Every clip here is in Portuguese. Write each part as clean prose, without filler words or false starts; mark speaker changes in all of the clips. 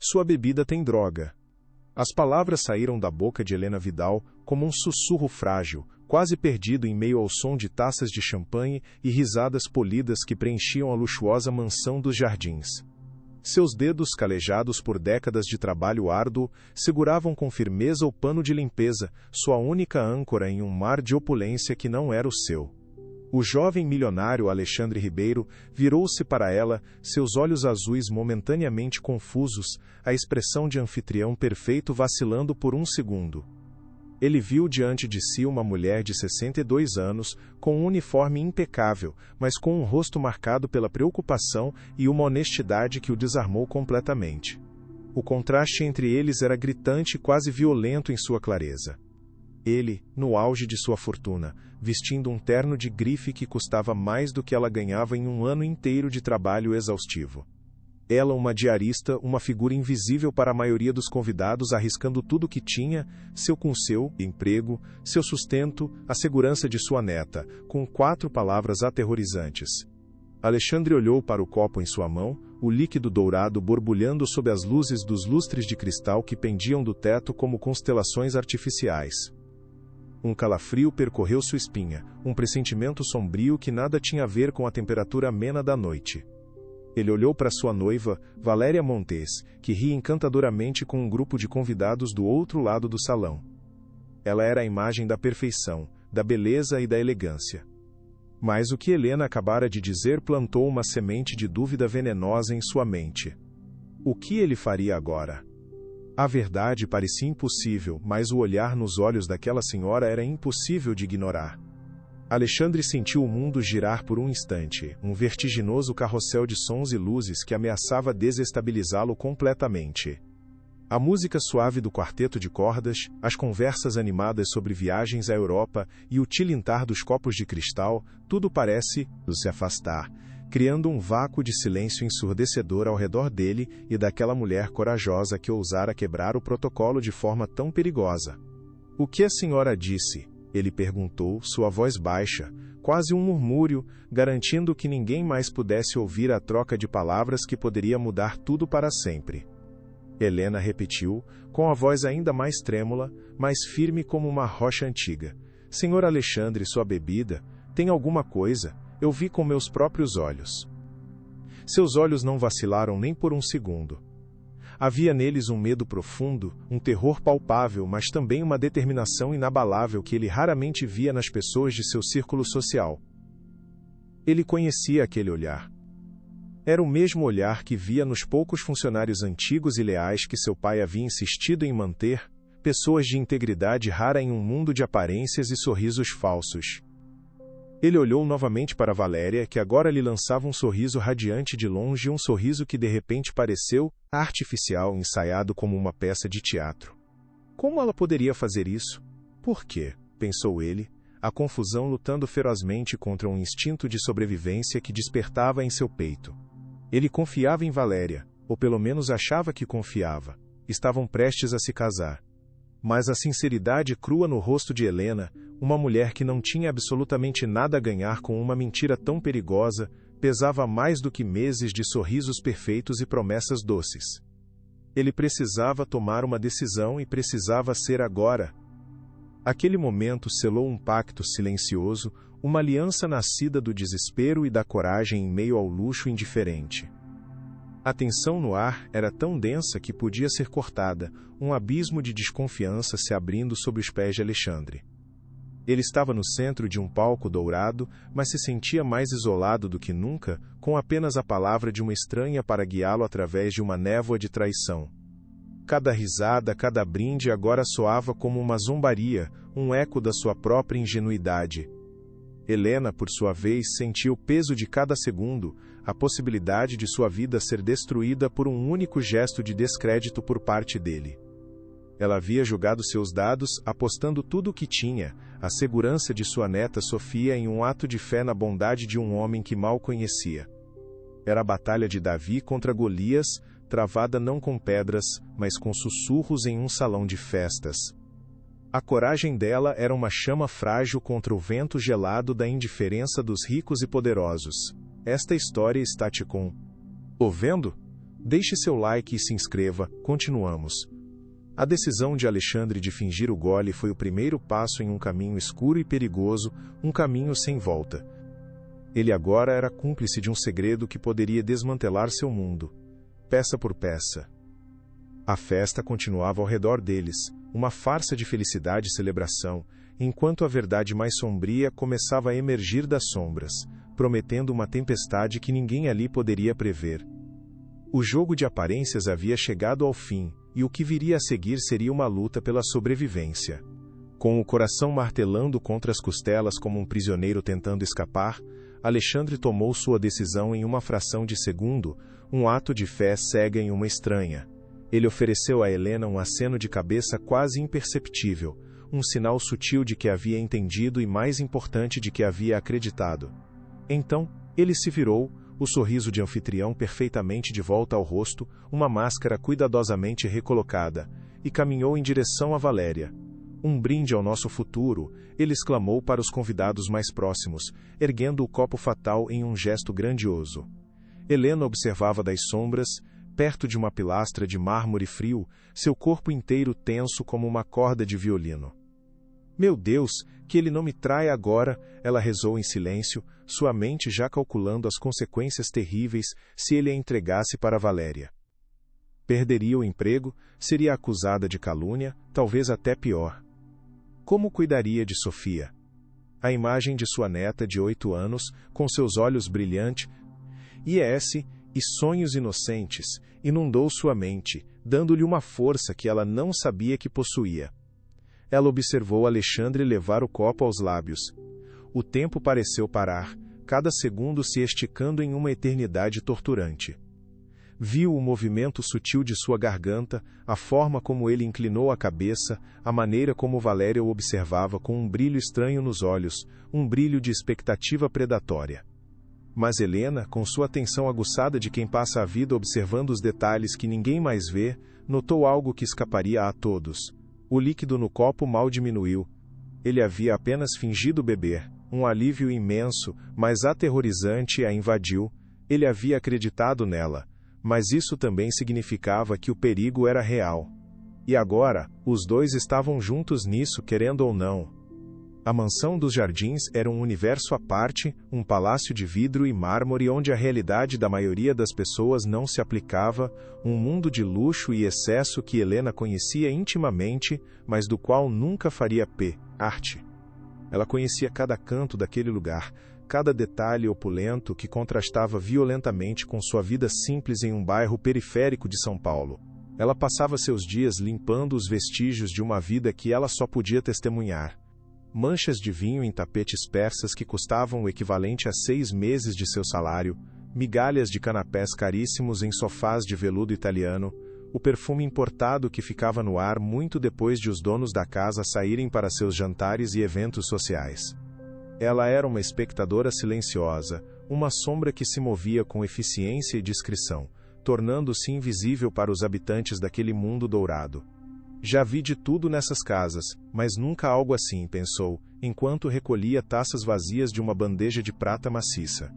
Speaker 1: sua bebida tem droga. As palavras saíram da boca de Helena Vidal como um sussurro frágil, quase perdido em meio ao som de taças de champanhe e risadas polidas que preenchiam a luxuosa mansão dos jardins. Seus dedos, calejados por décadas de trabalho árduo, seguravam com firmeza o pano de limpeza, sua única âncora em um mar de opulência que não era o seu. O jovem milionário Alexandre Ribeiro virou-se para ela, seus olhos azuis momentaneamente confusos, a expressão de anfitrião perfeito vacilando por um segundo. Ele viu diante de si uma mulher de 62 anos, com um uniforme impecável, mas com um rosto marcado pela preocupação e uma honestidade que o desarmou completamente. O contraste entre eles era gritante e quase violento em sua clareza. Ele, no auge de sua fortuna, vestindo um terno de grife que custava mais do que ela ganhava em um ano inteiro de trabalho exaustivo. Ela, uma diarista, uma figura invisível para a maioria dos convidados, arriscando tudo o que tinha, seu emprego, seu sustento, a segurança de sua neta, com 4 palavras aterrorizantes. Alexandre olhou para o copo em sua mão, o líquido dourado borbulhando sob as luzes dos lustres de cristal que pendiam do teto como constelações artificiais. Um calafrio percorreu sua espinha, um pressentimento sombrio que nada tinha a ver com a temperatura amena da noite. Ele olhou para sua noiva, Valéria Montes, que ria encantadoramente com um grupo de convidados do outro lado do salão. Ela era a imagem da perfeição, da beleza e da elegância. Mas o que Helena acabara de dizer plantou uma semente de dúvida venenosa em sua mente. O que ele faria agora? A verdade parecia impossível, mas o olhar nos olhos daquela senhora era impossível de ignorar. Alexandre sentiu o mundo girar por um instante, um vertiginoso carrossel de sons e luzes que ameaçava desestabilizá-lo completamente. A música suave do quarteto de cordas, as conversas animadas sobre viagens à Europa e o tilintar dos copos de cristal, tudo parece se afastar, criando um vácuo de silêncio ensurdecedor ao redor dele e daquela mulher corajosa que ousara quebrar o protocolo de forma tão perigosa. "O que a senhora disse?" ele perguntou, sua voz baixa, quase um murmúrio, garantindo que ninguém mais pudesse ouvir a troca de palavras que poderia mudar tudo para sempre. Helena repetiu, com a voz ainda mais trêmula, mais firme como uma rocha antiga. "Senhor Alexandre, sua bebida, tem alguma coisa, eu vi com meus próprios olhos." Seus olhos não vacilaram nem por um segundo. Havia neles um medo profundo, um terror palpável, mas também uma determinação inabalável que ele raramente via nas pessoas de seu círculo social. Ele conhecia aquele olhar. Era o mesmo olhar que via nos poucos funcionários antigos e leais que seu pai havia insistido em manter, pessoas de integridade rara em um mundo de aparências e sorrisos falsos. Ele olhou novamente para Valéria, que agora lhe lançava um sorriso radiante de longe, um sorriso que de repente pareceu artificial, ensaiado como uma peça de teatro. Como ela poderia fazer isso? Por quê? Pensou ele, a confusão lutando ferozmente contra um instinto de sobrevivência que despertava em seu peito. Ele confiava em Valéria, ou pelo menos achava que confiava. Estavam prestes a se casar. Mas a sinceridade crua no rosto de Helena, uma mulher que não tinha absolutamente nada a ganhar com uma mentira tão perigosa, pesava mais do que meses de sorrisos perfeitos e promessas doces. Ele precisava tomar uma decisão e precisava ser agora. Aquele momento selou um pacto silencioso, uma aliança nascida do desespero e da coragem em meio ao luxo indiferente. A tensão no ar era tão densa que podia ser cortada, um abismo de desconfiança se abrindo sob os pés de Alexandre. Ele estava no centro de um palco dourado, mas se sentia mais isolado do que nunca, com apenas a palavra de uma estranha para guiá-lo através de uma névoa de traição. Cada risada, cada brinde agora soava como uma zombaria, um eco da sua própria ingenuidade. Helena, por sua vez, sentia o peso de cada segundo, a possibilidade de sua vida ser destruída por um único gesto de descrédito por parte dele. Ela havia jogado seus dados, apostando tudo o que tinha, a segurança de sua neta Sofia em um ato de fé na bondade de um homem que mal conhecia. Era a batalha de Davi contra Golias, travada não com pedras, mas com sussurros em um salão de festas. A coragem dela era uma chama frágil contra o vento gelado da indiferença dos ricos e poderosos. Esta história está te ouvindo? Deixe seu like e se inscreva, continuamos. A decisão de Alexandre de fingir o gole foi o primeiro passo em um caminho escuro e perigoso, um caminho sem volta. Ele agora era cúmplice de um segredo que poderia desmantelar seu mundo, peça por peça. A festa continuava ao redor deles, uma farsa de felicidade e celebração, enquanto a verdade mais sombria começava a emergir das sombras, prometendo uma tempestade que ninguém ali poderia prever. O jogo de aparências havia chegado ao fim, e o que viria a seguir seria uma luta pela sobrevivência. Com o coração martelando contra as costelas como um prisioneiro tentando escapar, Alexandre tomou sua decisão em uma fração de segundo, um ato de fé cega em uma estranha. Ele ofereceu a Helena um aceno de cabeça quase imperceptível, um sinal sutil de que havia entendido e, mais importante, de que havia acreditado. Então, ele se virou, o sorriso de anfitrião perfeitamente de volta ao rosto, uma máscara cuidadosamente recolocada, e caminhou em direção a Valéria. Um brinde ao nosso futuro, ele exclamou para os convidados mais próximos, erguendo o copo fatal em um gesto grandioso. Helena observava das sombras, perto de uma pilastra de mármore frio, seu corpo inteiro tenso como uma corda de violino. Meu Deus, que ele não me traia agora, ela rezou em silêncio, sua mente já calculando as consequências terríveis se ele a entregasse para Valéria. Perderia o emprego, seria acusada de calúnia, talvez até pior. Como cuidaria de Sofia? A imagem de sua neta de 8 anos, com seus olhos brilhantes, e sonhos inocentes, inundou sua mente, dando-lhe uma força que ela não sabia que possuía. Ela observou Alexandre levar o copo aos lábios. O tempo pareceu parar, cada segundo se esticando em uma eternidade torturante. Viu o movimento sutil de sua garganta, a forma como ele inclinou a cabeça, a maneira como Valéria o observava com um brilho estranho nos olhos, um brilho de expectativa predatória. Mas Helena, com sua atenção aguçada de quem passa a vida observando os detalhes que ninguém mais vê, notou algo que escaparia a todos. O líquido no copo mal diminuiu. Ele havia apenas fingido beber. Um alívio imenso, mas aterrorizante, a invadiu. Ele havia acreditado nela. Mas isso também significava que o perigo era real. E agora, os dois estavam juntos nisso, querendo ou não. A mansão dos jardins era um universo à parte, um palácio de vidro e mármore onde a realidade da maioria das pessoas não se aplicava, um mundo de luxo e excesso que Helena conhecia intimamente, mas do qual nunca faria parte. Ela conhecia cada canto daquele lugar, cada detalhe opulento que contrastava violentamente com sua vida simples em um bairro periférico de São Paulo. Ela passava seus dias limpando os vestígios de uma vida que ela só podia testemunhar. Manchas de vinho em tapetes persas que custavam o equivalente a 6 meses de seu salário, migalhas de canapés caríssimos em sofás de veludo italiano, o perfume importado que ficava no ar muito depois de os donos da casa saírem para seus jantares e eventos sociais. Ela era uma espectadora silenciosa, uma sombra que se movia com eficiência e discrição, tornando-se invisível para os habitantes daquele mundo dourado. Já vi de tudo nessas casas, mas nunca algo assim, pensou, enquanto recolhia taças vazias de uma bandeja de prata maciça.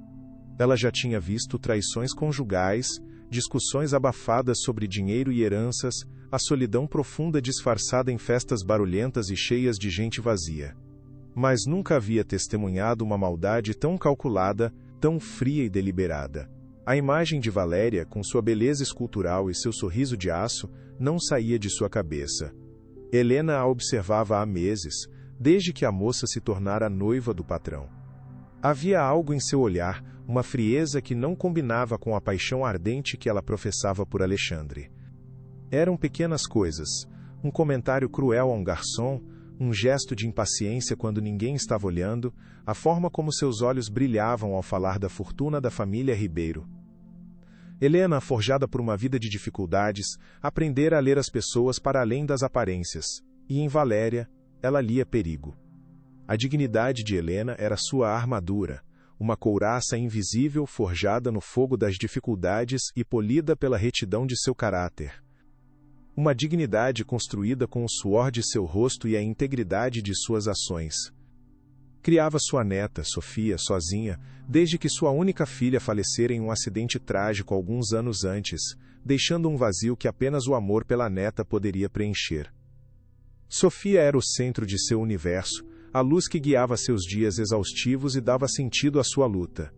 Speaker 1: Ela já tinha visto traições conjugais, discussões abafadas sobre dinheiro e heranças, a solidão profunda disfarçada em festas barulhentas e cheias de gente vazia. Mas nunca havia testemunhado uma maldade tão calculada, tão fria e deliberada. A imagem de Valéria, com sua beleza escultural e seu sorriso de aço, não saía de sua cabeça. Helena a observava há meses, desde que a moça se tornara noiva do patrão. Havia algo em seu olhar, uma frieza que não combinava com a paixão ardente que ela professava por Alexandre. Eram pequenas coisas, um comentário cruel a um garçom, um gesto de impaciência quando ninguém estava olhando, a forma como seus olhos brilhavam ao falar da fortuna da família Ribeiro. Helena, forjada por uma vida de dificuldades, aprendera a ler as pessoas para além das aparências, e em Valéria, ela lia perigo. A dignidade de Helena era sua armadura, uma couraça invisível forjada no fogo das dificuldades e polida pela retidão de seu caráter. Uma dignidade construída com o suor de seu rosto e a integridade de suas ações. Criava sua neta, Sofia, sozinha, desde que sua única filha falecera em um acidente trágico alguns anos antes, deixando um vazio que apenas o amor pela neta poderia preencher. Sofia era o centro de seu universo, a luz que guiava seus dias exaustivos e dava sentido à sua luta.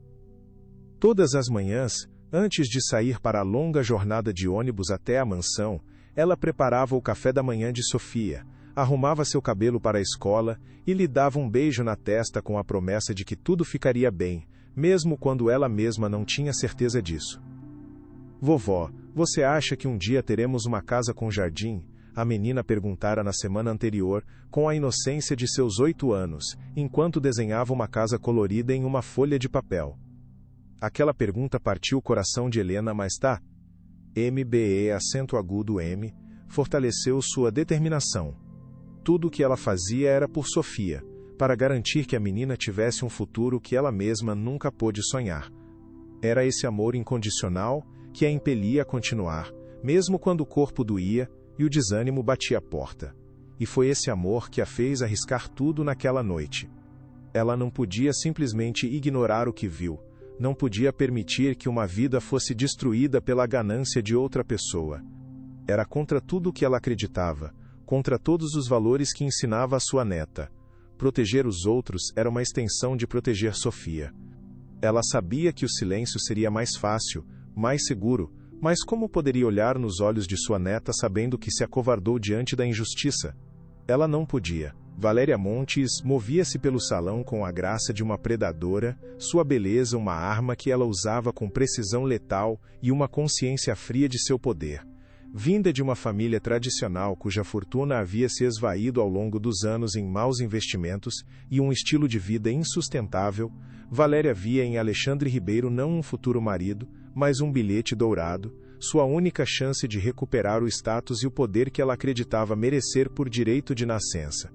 Speaker 1: Todas as manhãs, antes de sair para a longa jornada de ônibus até a mansão, ela preparava o café da manhã de Sofia, arrumava seu cabelo para a escola e lhe dava um beijo na testa com a promessa de que tudo ficaria bem, mesmo quando ela mesma não tinha certeza disso. "Vovó, você acha que um dia teremos uma casa com jardim?" A menina perguntara na semana anterior, com a inocência de seus 8 anos, enquanto desenhava uma casa colorida em uma folha de papel. Aquela pergunta partiu o coração de Helena, mas fortaleceu sua determinação. Tudo o que ela fazia era por Sofia, para garantir que a menina tivesse um futuro que ela mesma nunca pôde sonhar. Era esse amor incondicional que a impelia a continuar, mesmo quando o corpo doía e o desânimo batia a porta. E foi esse amor que a fez arriscar tudo naquela noite. Ela não podia simplesmente ignorar o que viu, não podia permitir que uma vida fosse destruída pela ganância de outra pessoa. Era contra tudo o que ela acreditava, contra todos os valores que ensinava a sua neta. Proteger os outros era uma extensão de proteger Sofia. Ela sabia que o silêncio seria mais fácil, mais seguro, mas como poderia olhar nos olhos de sua neta sabendo que se acovardou diante da injustiça? Ela não podia. Valéria Montes movia-se pelo salão com a graça de uma predadora, sua beleza uma arma que ela usava com precisão letal e uma consciência fria de seu poder. Vinda de uma família tradicional cuja fortuna havia se esvaído ao longo dos anos em maus investimentos e um estilo de vida insustentável, Valéria via em Alexandre Ribeiro não um futuro marido, mas um bilhete dourado, sua única chance de recuperar o status e o poder que ela acreditava merecer por direito de nascença.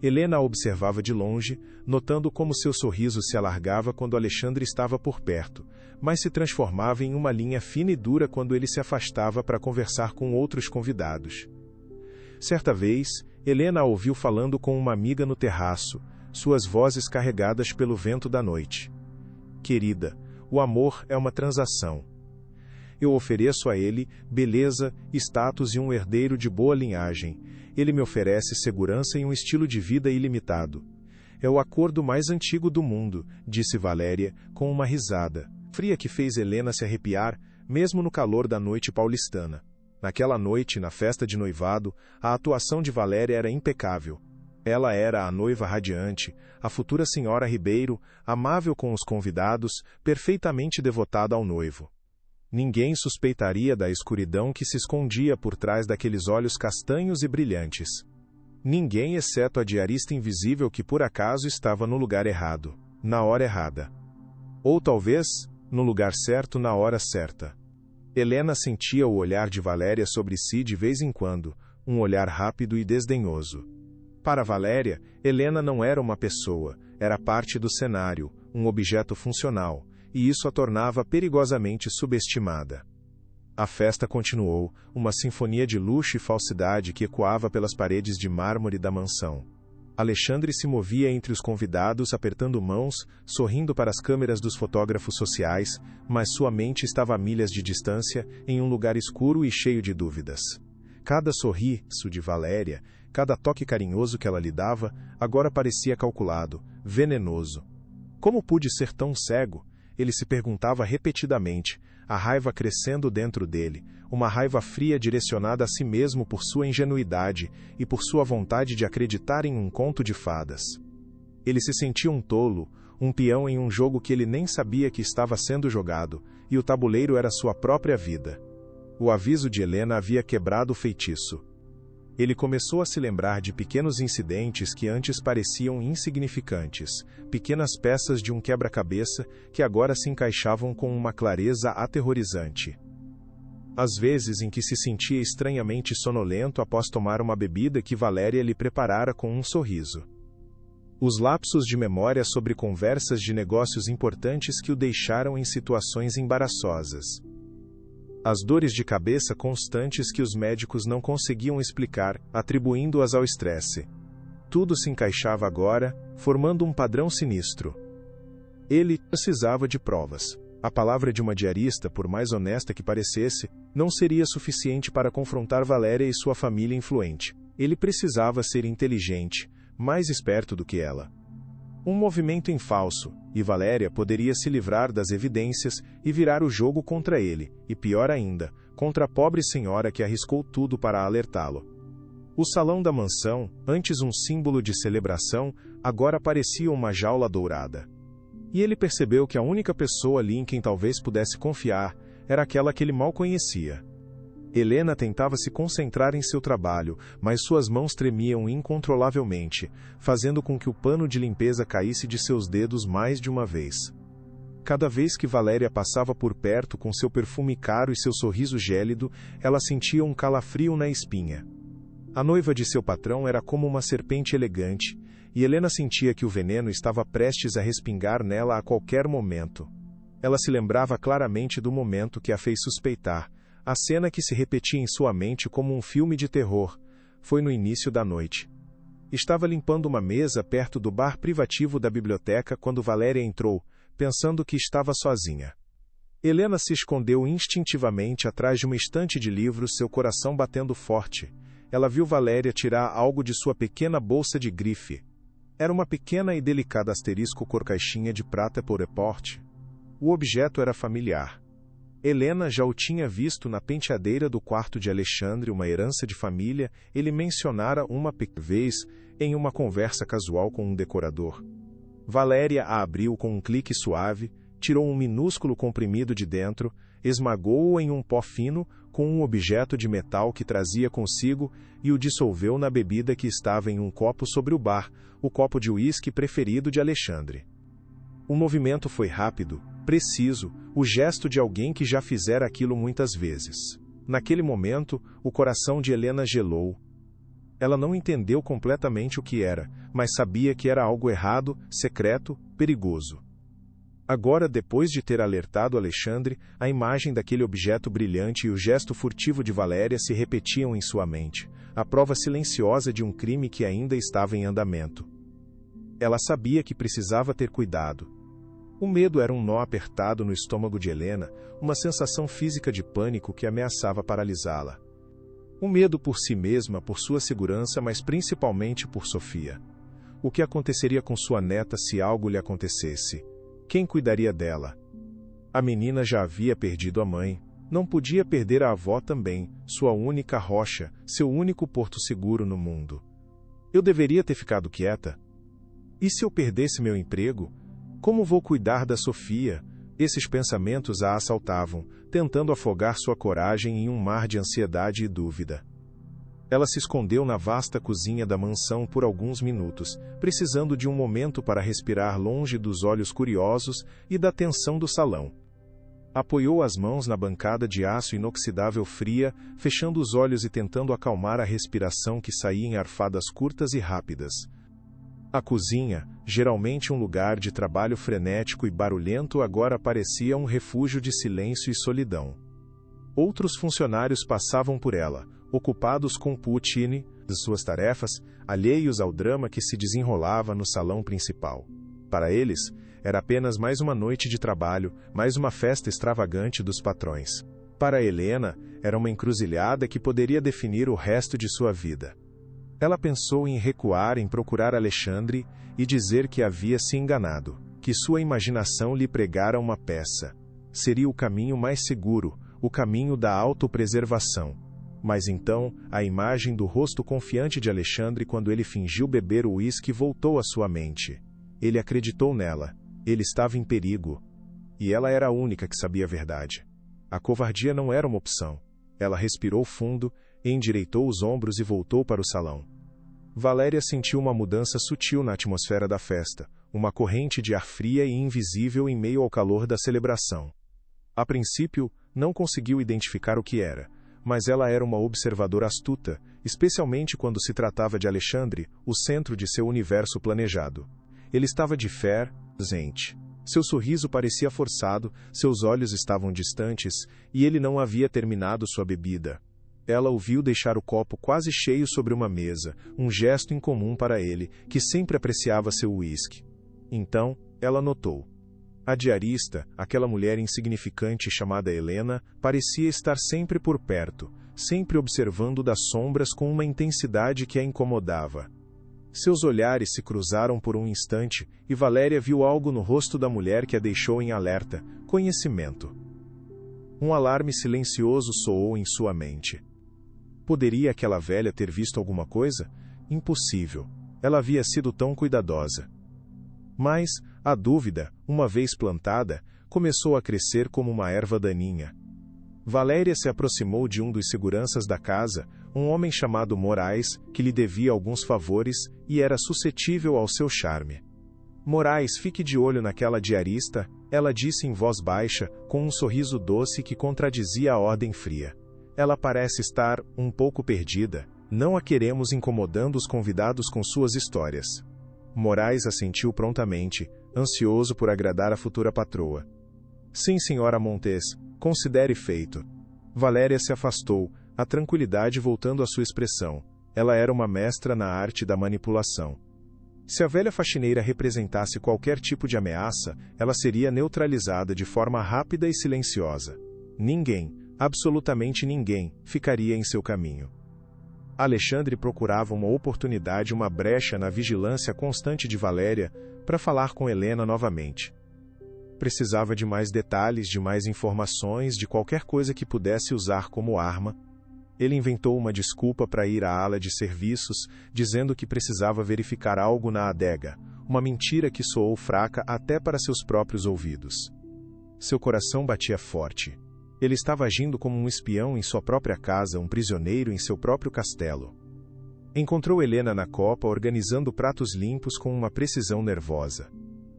Speaker 1: Helena a observava de longe, notando como seu sorriso se alargava quando Alexandre estava por perto, mas se transformava em uma linha fina e dura quando ele se afastava para conversar com outros convidados. Certa vez, Helena a ouviu falando com uma amiga no terraço, suas vozes carregadas pelo vento da noite. "Querida, o amor é uma transação. Eu ofereço a ele beleza, status e um herdeiro de boa linhagem. Ele me oferece segurança e um estilo de vida ilimitado. É o acordo mais antigo do mundo", disse Valéria, com uma risada fria que fez Helena se arrepiar, mesmo no calor da noite paulistana. Naquela noite, na festa de noivado, a atuação de Valéria era impecável. Ela era a noiva radiante, a futura senhora Ribeiro, amável com os convidados, perfeitamente devotada ao noivo. Ninguém suspeitaria da escuridão que se escondia por trás daqueles olhos castanhos e brilhantes. Ninguém exceto a diarista invisível que por acaso estava no lugar errado, na hora errada. Ou talvez, no lugar certo na hora certa. Helena sentia o olhar de Valéria sobre si de vez em quando, um olhar rápido e desdenhoso. Para Valéria, Helena não era uma pessoa, era parte do cenário, um objeto funcional, e isso a tornava perigosamente subestimada. A festa continuou, uma sinfonia de luxo e falsidade que ecoava pelas paredes de mármore da mansão. Alexandre se movia entre os convidados apertando mãos, sorrindo para as câmeras dos fotógrafos sociais, mas sua mente estava a milhas de distância, em um lugar escuro e cheio de dúvidas. Cada sorriso de Valéria, cada toque carinhoso que ela lhe dava, agora parecia calculado, venenoso. Como pude ser tão cego? Ele se perguntava repetidamente, a raiva crescendo dentro dele, uma raiva fria direcionada a si mesmo por sua ingenuidade e por sua vontade de acreditar em um conto de fadas. Ele se sentia um tolo, um peão em um jogo que ele nem sabia que estava sendo jogado, e o tabuleiro era sua própria vida. O aviso de Helena havia quebrado o feitiço. Ele começou a se lembrar de pequenos incidentes que antes pareciam insignificantes, pequenas peças de um quebra-cabeça que agora se encaixavam com uma clareza aterrorizante. As vezes em que se sentia estranhamente sonolento após tomar uma bebida que Valéria lhe preparara com um sorriso. Os lapsos de memória sobre conversas de negócios importantes que o deixaram em situações embaraçosas. As dores de cabeça constantes que os médicos não conseguiam explicar, atribuindo-as ao estresse. Tudo se encaixava agora, formando um padrão sinistro. Ele precisava de provas. A palavra de uma diarista, por mais honesta que parecesse, não seria suficiente para confrontar Valéria e sua família influente. Ele precisava ser inteligente, mais esperto do que ela. Um movimento em falso, e Valéria poderia se livrar das evidências e virar o jogo contra ele, e pior ainda, contra a pobre senhora que arriscou tudo para alertá-lo. O salão da mansão, antes um símbolo de celebração, agora parecia uma jaula dourada. E ele percebeu que a única pessoa ali em quem talvez pudesse confiar era aquela que ele mal conhecia. Helena tentava se concentrar em seu trabalho, mas suas mãos tremiam incontrolavelmente, fazendo com que o pano de limpeza caísse de seus dedos mais de uma vez. Cada vez que Valéria passava por perto com seu perfume caro e seu sorriso gélido, ela sentia um calafrio na espinha. A noiva de seu patrão era como uma serpente elegante, e Helena sentia que o veneno estava prestes a respingar nela a qualquer momento. Ela se lembrava claramente do momento que a fez suspeitar. A cena que se repetia em sua mente como um filme de terror foi no início da noite. Estava limpando uma mesa perto do bar privativo da biblioteca quando Valéria entrou, pensando que estava sozinha. Helena se escondeu instintivamente atrás de uma estante de livros, seu coração batendo forte. Ela viu Valéria tirar algo de sua pequena bolsa de grife. Era uma pequena e delicada asterisco cor caixinha de prata por report. O objeto era familiar. Helena já o tinha visto na penteadeira do quarto de Alexandre, uma herança de família. Ele mencionara uma vez em uma conversa casual com um decorador. Valéria a abriu com um clique suave, tirou um minúsculo comprimido de dentro, esmagou-o em um pó fino com um objeto de metal que trazia consigo e o dissolveu na bebida que estava em um copo sobre o bar, o copo de uísque preferido de Alexandre. O movimento foi rápido, preciso, o gesto de alguém que já fizera aquilo muitas vezes. Naquele momento, o coração de Helena gelou. Ela não entendeu completamente o que era, mas sabia que era algo errado, secreto, perigoso. Agora, depois de ter alertado Alexandre, a imagem daquele objeto brilhante e o gesto furtivo de Valéria se repetiam em sua mente, a prova silenciosa de um crime que ainda estava em andamento. Ela sabia que precisava ter cuidado. O medo era um nó apertado no estômago de Helena, uma sensação física de pânico que ameaçava paralisá-la. O medo por si mesma, por sua segurança, mas principalmente por Sofia. O que aconteceria com sua neta se algo lhe acontecesse? Quem cuidaria dela? A menina já havia perdido a mãe. Não podia perder a avó também, sua única rocha, seu único porto seguro no mundo. Eu deveria ter ficado quieta. E se eu perdesse meu emprego? Como vou cuidar da Sofia? Esses pensamentos a assaltavam, tentando afogar sua coragem em um mar de ansiedade e dúvida. Ela se escondeu na vasta cozinha da mansão por alguns minutos, precisando de um momento para respirar longe dos olhos curiosos e da tensão do salão. Apoiou as mãos na bancada de aço inoxidável fria, fechando os olhos e tentando acalmar a respiração que saía em arfadas curtas e rápidas. A cozinha, geralmente um lugar de trabalho frenético e barulhento, agora parecia um refúgio de silêncio e solidão. Outros funcionários passavam por ela, ocupados com rotina de suas tarefas, alheios ao drama que se desenrolava no salão principal. Para eles, era apenas mais uma noite de trabalho, mais uma festa extravagante dos patrões. Para Helena, era uma encruzilhada que poderia definir o resto de sua vida. Ela pensou em recuar, em procurar Alexandre e dizer que havia se enganado, que sua imaginação lhe pregara uma peça. Seria o caminho mais seguro, o caminho da autopreservação. Mas então, a imagem do rosto confiante de Alexandre quando ele fingiu beber o uísque voltou à sua mente. Ele acreditou nela. Ele estava em perigo. E ela era a única que sabia a verdade. A covardia não era uma opção. Ela respirou fundo, endireitou os ombros e voltou para o salão. Valéria sentiu uma mudança sutil na atmosfera da festa, uma corrente de ar fria e invisível em meio ao calor da celebração. A princípio, não conseguiu identificar o que era, mas ela era uma observadora astuta, especialmente quando se tratava de Alexandre, o centro de seu universo planejado. Ele estava de fé, ausente. Seu sorriso parecia forçado, seus olhos estavam distantes, e ele não havia terminado sua bebida. Ela o viu deixar o copo quase cheio sobre uma mesa, um gesto incomum para ele, que sempre apreciava seu uísque. Então, ela notou. A diarista, aquela mulher insignificante chamada Helena, parecia estar sempre por perto, sempre observando das sombras com uma intensidade que a incomodava. Seus olhares se cruzaram por um instante, e Valéria viu algo no rosto da mulher que a deixou em alerta: conhecimento. Um alarme silencioso soou em sua mente. Poderia aquela velha ter visto alguma coisa? Impossível. Ela havia sido tão cuidadosa. Mas, a dúvida, uma vez plantada, começou a crescer como uma erva daninha. Valéria se aproximou de um dos seguranças da casa, um homem chamado Moraes, que lhe devia alguns favores e era suscetível ao seu charme. Moraes, fique de olho naquela diarista, ela disse em voz baixa, com um sorriso doce que contradizia a ordem fria. Ela parece estar um pouco perdida. Não a queremos incomodando os convidados com suas histórias. Moraes assentiu prontamente, ansioso por agradar a futura patroa. Sim, senhora Montes, considere feito. Valéria se afastou, a tranquilidade voltando à sua expressão. Ela era uma mestra na arte da manipulação. Se a velha faxineira representasse qualquer tipo de ameaça, ela seria neutralizada de forma rápida e silenciosa. Ninguém, absolutamente ninguém, ficaria em seu caminho. Alexandre procurava uma oportunidade, uma brecha na vigilância constante de Valéria, para falar com Helena novamente. Precisava de mais detalhes, de mais informações, de qualquer coisa que pudesse usar como arma. Ele inventou uma desculpa para ir à ala de serviços, dizendo que precisava verificar algo na adega, uma mentira que soou fraca até para seus próprios ouvidos. Seu coração batia forte. Ele estava agindo como um espião em sua própria casa, um prisioneiro em seu próprio castelo. Encontrou Helena na copa, organizando pratos limpos com uma precisão nervosa.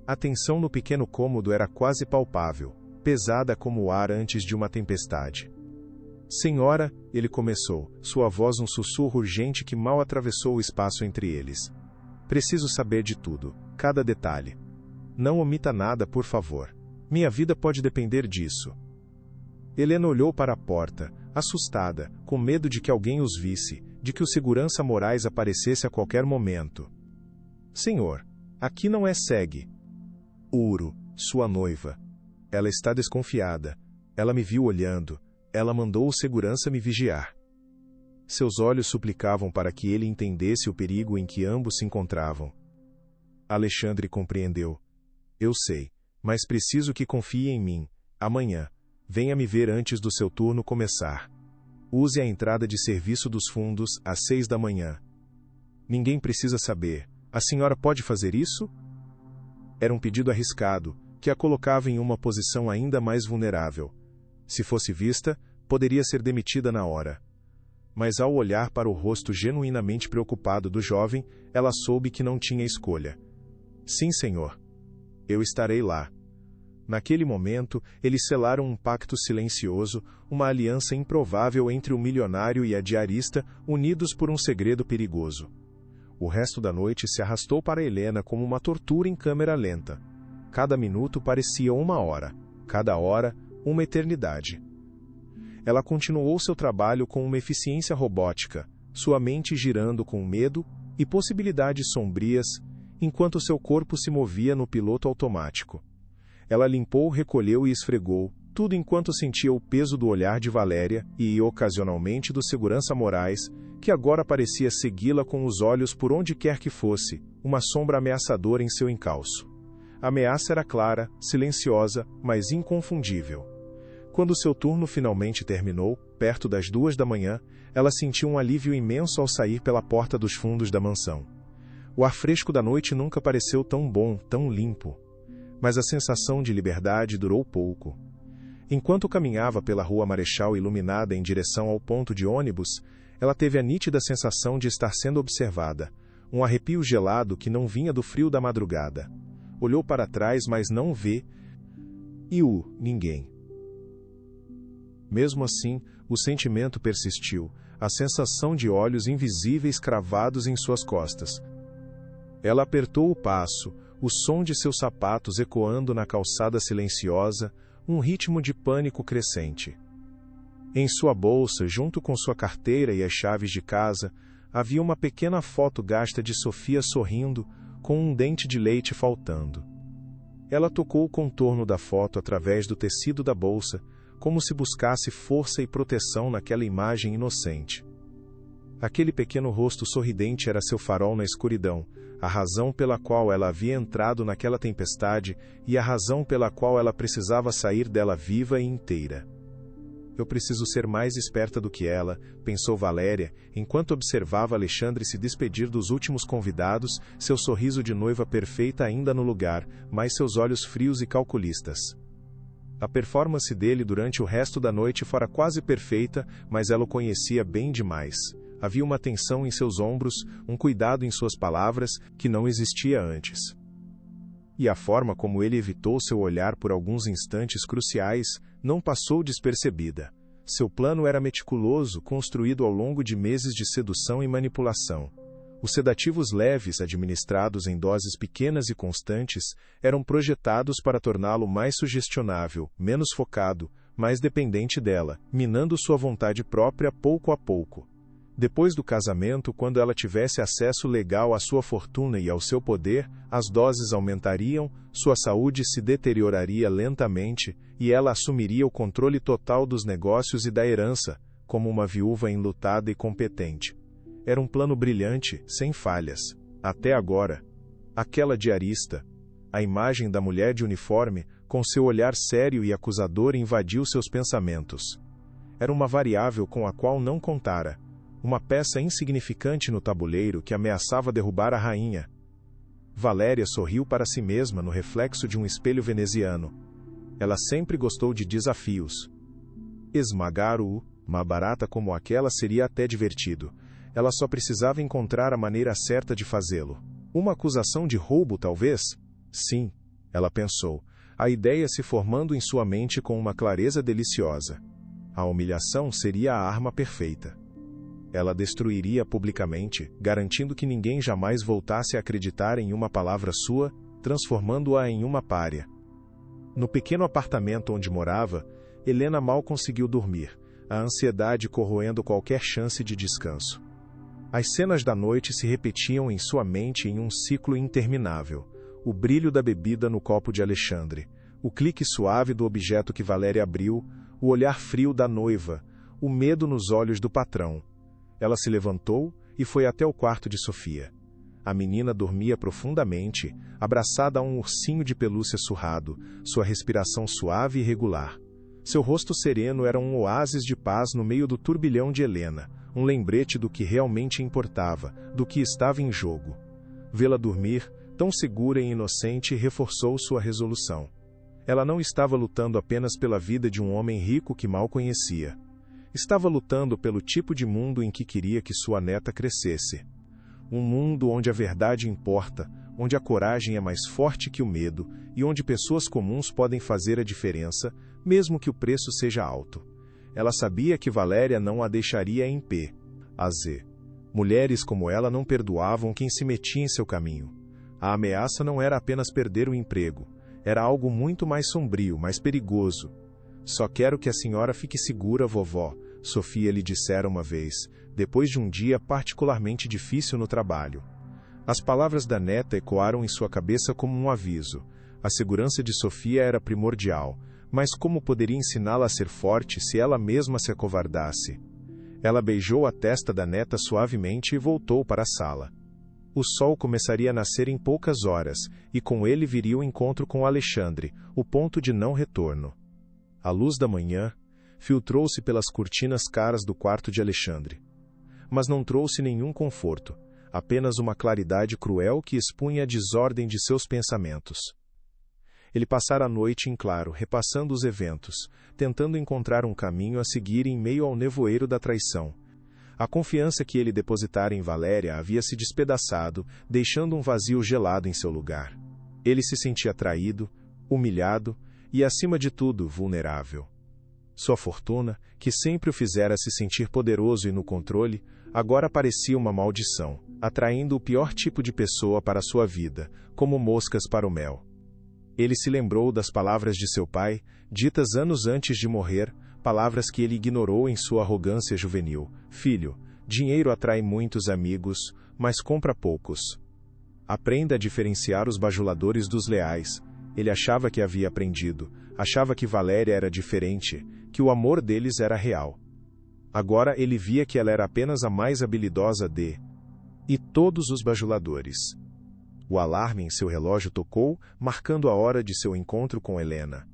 Speaker 1: A tensão no pequeno cômodo era quase palpável, pesada como o ar antes de uma tempestade. Senhora, ele começou, sua voz um sussurro urgente que mal atravessou o espaço entre eles. Preciso saber de tudo, cada detalhe. Não omita nada, por favor. Minha vida pode depender disso. Helena olhou para a porta, assustada, com medo de que alguém os visse, de que o segurança Moraes aparecesse a qualquer momento. Senhor, aqui não é segue. Uro, sua noiva. Ela está desconfiada. Ela me viu olhando. Ela mandou o segurança me vigiar. Seus olhos suplicavam para que ele entendesse o perigo em que ambos se encontravam. Alexandre compreendeu. Eu sei, mas preciso que confie em mim. Amanhã. Venha me ver antes do seu turno começar. Use a entrada de serviço dos fundos às 6 da manhã. Ninguém precisa saber. A senhora pode fazer isso? Era um pedido arriscado, que a colocava em uma posição ainda mais vulnerável. Se fosse vista, poderia ser demitida na hora. Mas ao olhar para o rosto genuinamente preocupado do jovem, ela soube que não tinha escolha. Sim, senhor. Eu estarei lá. Naquele momento, eles selaram um pacto silencioso, uma aliança improvável entre o milionário e a diarista, unidos por um segredo perigoso. O resto da noite se arrastou para Helena como uma tortura em câmera lenta. Cada minuto parecia uma hora, cada hora, uma eternidade. Ela continuou seu trabalho com uma eficiência robótica, sua mente girando com medo e possibilidades sombrias, enquanto seu corpo se movia no piloto automático. Ela limpou, recolheu e esfregou, tudo enquanto sentia o peso do olhar de Valéria e, ocasionalmente, do segurança Moraes, que agora parecia segui-la com os olhos por onde quer que fosse, uma sombra ameaçadora em seu encalço. A ameaça era clara, silenciosa, mas inconfundível. Quando seu turno finalmente terminou, perto das 2 da manhã, ela sentiu um alívio imenso ao sair pela porta dos fundos da mansão. O ar fresco da noite nunca pareceu tão bom, tão limpo. Mas a sensação de liberdade durou pouco. Enquanto caminhava pela rua Marechal iluminada em direção ao ponto de ônibus, ela teve a nítida sensação de estar sendo observada, um arrepio gelado que não vinha do frio da madrugada. Olhou para trás, mas não vê, ninguém. Mesmo assim, o sentimento persistiu, a sensação de olhos invisíveis cravados em suas costas. Ela apertou o passo, o som de seus sapatos ecoando na calçada silenciosa, um ritmo de pânico crescente. Em sua bolsa, junto com sua carteira e as chaves de casa, havia uma pequena foto gasta de Sofia sorrindo, com um dente de leite faltando. Ela tocou o contorno da foto através do tecido da bolsa, como se buscasse força e proteção naquela imagem inocente. Aquele pequeno rosto sorridente era seu farol na escuridão, a razão pela qual ela havia entrado naquela tempestade e a razão pela qual ela precisava sair dela viva e inteira. Eu preciso ser mais esperta do que ela, pensou Valéria, enquanto observava Alexandre se despedir dos últimos convidados, seu sorriso de noiva perfeita ainda no lugar, mas seus olhos frios e calculistas. A performance dele durante o resto da noite fora quase perfeita, mas ela o conhecia bem demais. Havia uma tensão em seus ombros, um cuidado em suas palavras, que não existia antes. E a forma como ele evitou seu olhar por alguns instantes cruciais não passou despercebida. Seu plano era meticuloso, construído ao longo de meses de sedução e manipulação. Os sedativos leves, administrados em doses pequenas e constantes, eram projetados para torná-lo mais sugestionável, menos focado, mais dependente dela, minando sua vontade própria pouco a pouco. Depois do casamento, quando ela tivesse acesso legal à sua fortuna e ao seu poder, as doses aumentariam, sua saúde se deterioraria lentamente, e ela assumiria o controle total dos negócios e da herança, como uma viúva enlutada e competente. Era um plano brilhante, sem falhas. Até agora. Aquela diarista, a imagem da mulher de uniforme, com seu olhar sério e acusador invadiu seus pensamentos. Era uma variável com a qual não contara. Uma peça insignificante no tabuleiro que ameaçava derrubar a rainha. Valéria sorriu para si mesma no reflexo de um espelho veneziano. Ela sempre gostou de desafios. Esmagar uma barata como aquela seria até divertido. Ela só precisava encontrar a maneira certa de fazê-lo. Uma acusação de roubo, talvez? Sim, ela pensou, a ideia se formando em sua mente com uma clareza deliciosa. A humilhação seria a arma perfeita. Ela destruiria publicamente, garantindo que ninguém jamais voltasse a acreditar em uma palavra sua, transformando-a em uma pária. No pequeno apartamento onde morava, Helena mal conseguiu dormir, a ansiedade corroendo qualquer chance de descanso. As cenas da noite se repetiam em sua mente em um ciclo interminável. O brilho da bebida no copo de Alexandre, o clique suave do objeto que Valéria abriu, o olhar frio da noiva, o medo nos olhos do patrão. Ela se levantou e foi até o quarto de Sofia. A menina dormia profundamente, abraçada a um ursinho de pelúcia surrado, sua respiração suave e regular. Seu rosto sereno era um oásis de paz no meio do turbilhão de Helena, um lembrete do que realmente importava, do que estava em jogo. Vê-la dormir, tão segura e inocente, reforçou sua resolução. Ela não estava lutando apenas pela vida de um homem rico que mal conhecia. Estava lutando pelo tipo de mundo em que queria que sua neta crescesse. Um mundo onde a verdade importa, onde a coragem é mais forte que o medo e onde pessoas comuns podem fazer a diferença, mesmo que o preço seja alto. Ela sabia que Valéria não a deixaria em pé. Mulheres como ela não perdoavam quem se metia em seu caminho. A ameaça não era apenas perder o emprego. Era algo muito mais sombrio, mais perigoso. Só quero que a senhora fique segura, vovó, Sofia lhe dissera uma vez, depois de um dia particularmente difícil no trabalho. As palavras da neta ecoaram em sua cabeça como um aviso. A segurança de Sofia era primordial, mas como poderia ensiná-la a ser forte se ela mesma se acovardasse? Ela beijou a testa da neta suavemente e voltou para a sala. O sol começaria a nascer em poucas horas, e com ele viria o encontro com Alexandre, o ponto de não retorno. A luz da manhã filtrou-se pelas cortinas caras do quarto de Alexandre. Mas não trouxe nenhum conforto, apenas uma claridade cruel que expunha a desordem de seus pensamentos. Ele passara a noite em claro, repassando os eventos, tentando encontrar um caminho a seguir em meio ao nevoeiro da traição. A confiança que ele depositara em Valéria havia se despedaçado, deixando um vazio gelado em seu lugar. Ele se sentia traído, humilhado e, acima de tudo, vulnerável. Sua fortuna, que sempre o fizera se sentir poderoso e no controle, agora parecia uma maldição, atraindo o pior tipo de pessoa para sua vida, como moscas para o mel. Ele se lembrou das palavras de seu pai, ditas anos antes de morrer, palavras que ele ignorou em sua arrogância juvenil. Filho, dinheiro atrai muitos amigos, mas compra poucos. Aprenda a diferenciar os bajuladores dos leais. Ele achava que havia aprendido, achava que Valéria era diferente, que o amor deles era real. Agora ele via que ela era apenas a mais habilidosa e todos os bajuladores. O alarme em seu relógio tocou, marcando a hora de seu encontro com Helena.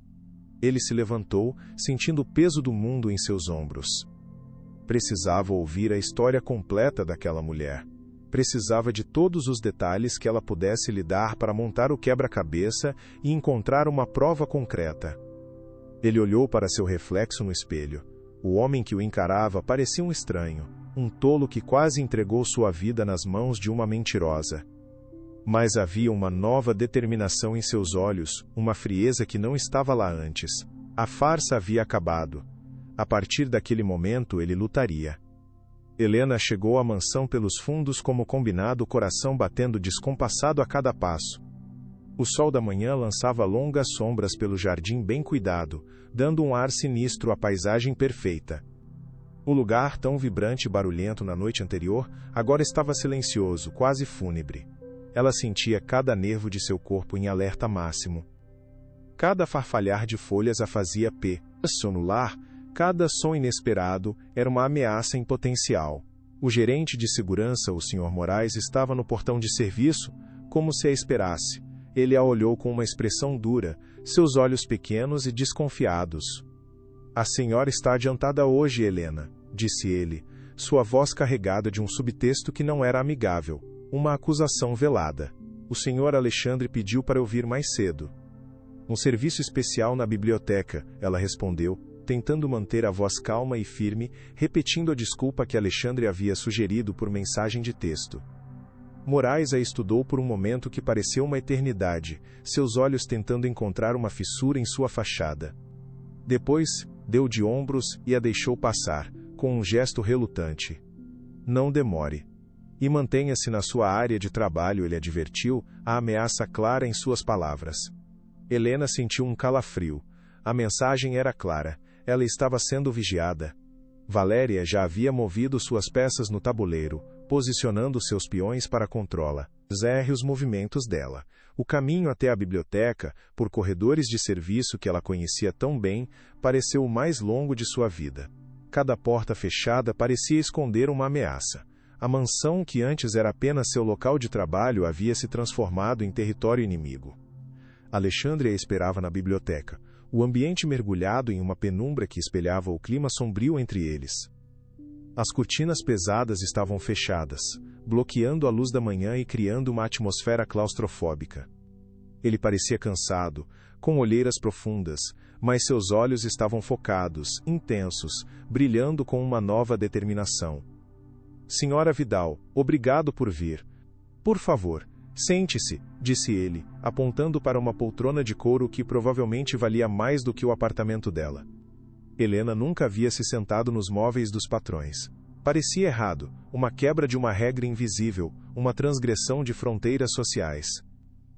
Speaker 1: Ele se levantou, sentindo o peso do mundo em seus ombros. Precisava ouvir a história completa daquela mulher. Precisava de todos os detalhes que ela pudesse lhe dar para montar o quebra-cabeça e encontrar uma prova concreta. Ele olhou para seu reflexo no espelho. O homem que o encarava parecia um estranho, um tolo que quase entregou sua vida nas mãos de uma mentirosa. Mas havia uma nova determinação em seus olhos, uma frieza que não estava lá antes. A farsa havia acabado. A partir daquele momento ele lutaria. Helena chegou à mansão pelos fundos como combinado, o coração batendo descompassado a cada passo. O sol da manhã lançava longas sombras pelo jardim bem cuidado, dando um ar sinistro à paisagem perfeita. O lugar, tão vibrante e barulhento na noite anterior, agora estava silencioso, quase fúnebre. Ela sentia cada nervo de seu corpo em alerta máximo. Cada farfalhar de folhas a fazia sonular, cada som inesperado era uma ameaça em potencial. O gerente de segurança, o Sr. Moraes, estava no portão de serviço, como se a esperasse. Ele a olhou com uma expressão dura, seus olhos pequenos e desconfiados. A senhora está adiantada hoje, Helena, disse ele, sua voz carregada de um subtexto que não era amigável. Uma acusação velada. O Sr. Alexandre pediu para eu vir mais cedo. Um serviço especial na biblioteca, ela respondeu, tentando manter a voz calma e firme, repetindo a desculpa que Alexandre havia sugerido por mensagem de texto. Moraes a estudou por um momento que pareceu uma eternidade, seus olhos tentando encontrar uma fissura em sua fachada. Depois, deu de ombros e a deixou passar, com um gesto relutante. Não demore. E mantenha-se na sua área de trabalho, ele advertiu, a ameaça clara em suas palavras. Helena sentiu um calafrio. A mensagem era clara. Ela estava sendo vigiada. Valéria já havia movido suas peças no tabuleiro, posicionando seus peões para controlar os movimentos dela. O caminho até a biblioteca, por corredores de serviço que ela conhecia tão bem, pareceu o mais longo de sua vida. Cada porta fechada parecia esconder uma ameaça. A mansão, que antes era apenas seu local de trabalho, havia se transformado em território inimigo. Alexandre a esperava na biblioteca, o ambiente mergulhado em uma penumbra que espelhava o clima sombrio entre eles. As cortinas pesadas estavam fechadas, bloqueando a luz da manhã e criando uma atmosfera claustrofóbica. Ele parecia cansado, com olheiras profundas, mas seus olhos estavam focados, intensos, brilhando com uma nova determinação. Senhora Vidal, obrigado por vir. Por favor, sente-se, disse ele, apontando para uma poltrona de couro que provavelmente valia mais do que o apartamento dela. Helena nunca havia se sentado nos móveis dos patrões. Parecia errado, uma quebra de uma regra invisível, uma transgressão de fronteiras sociais.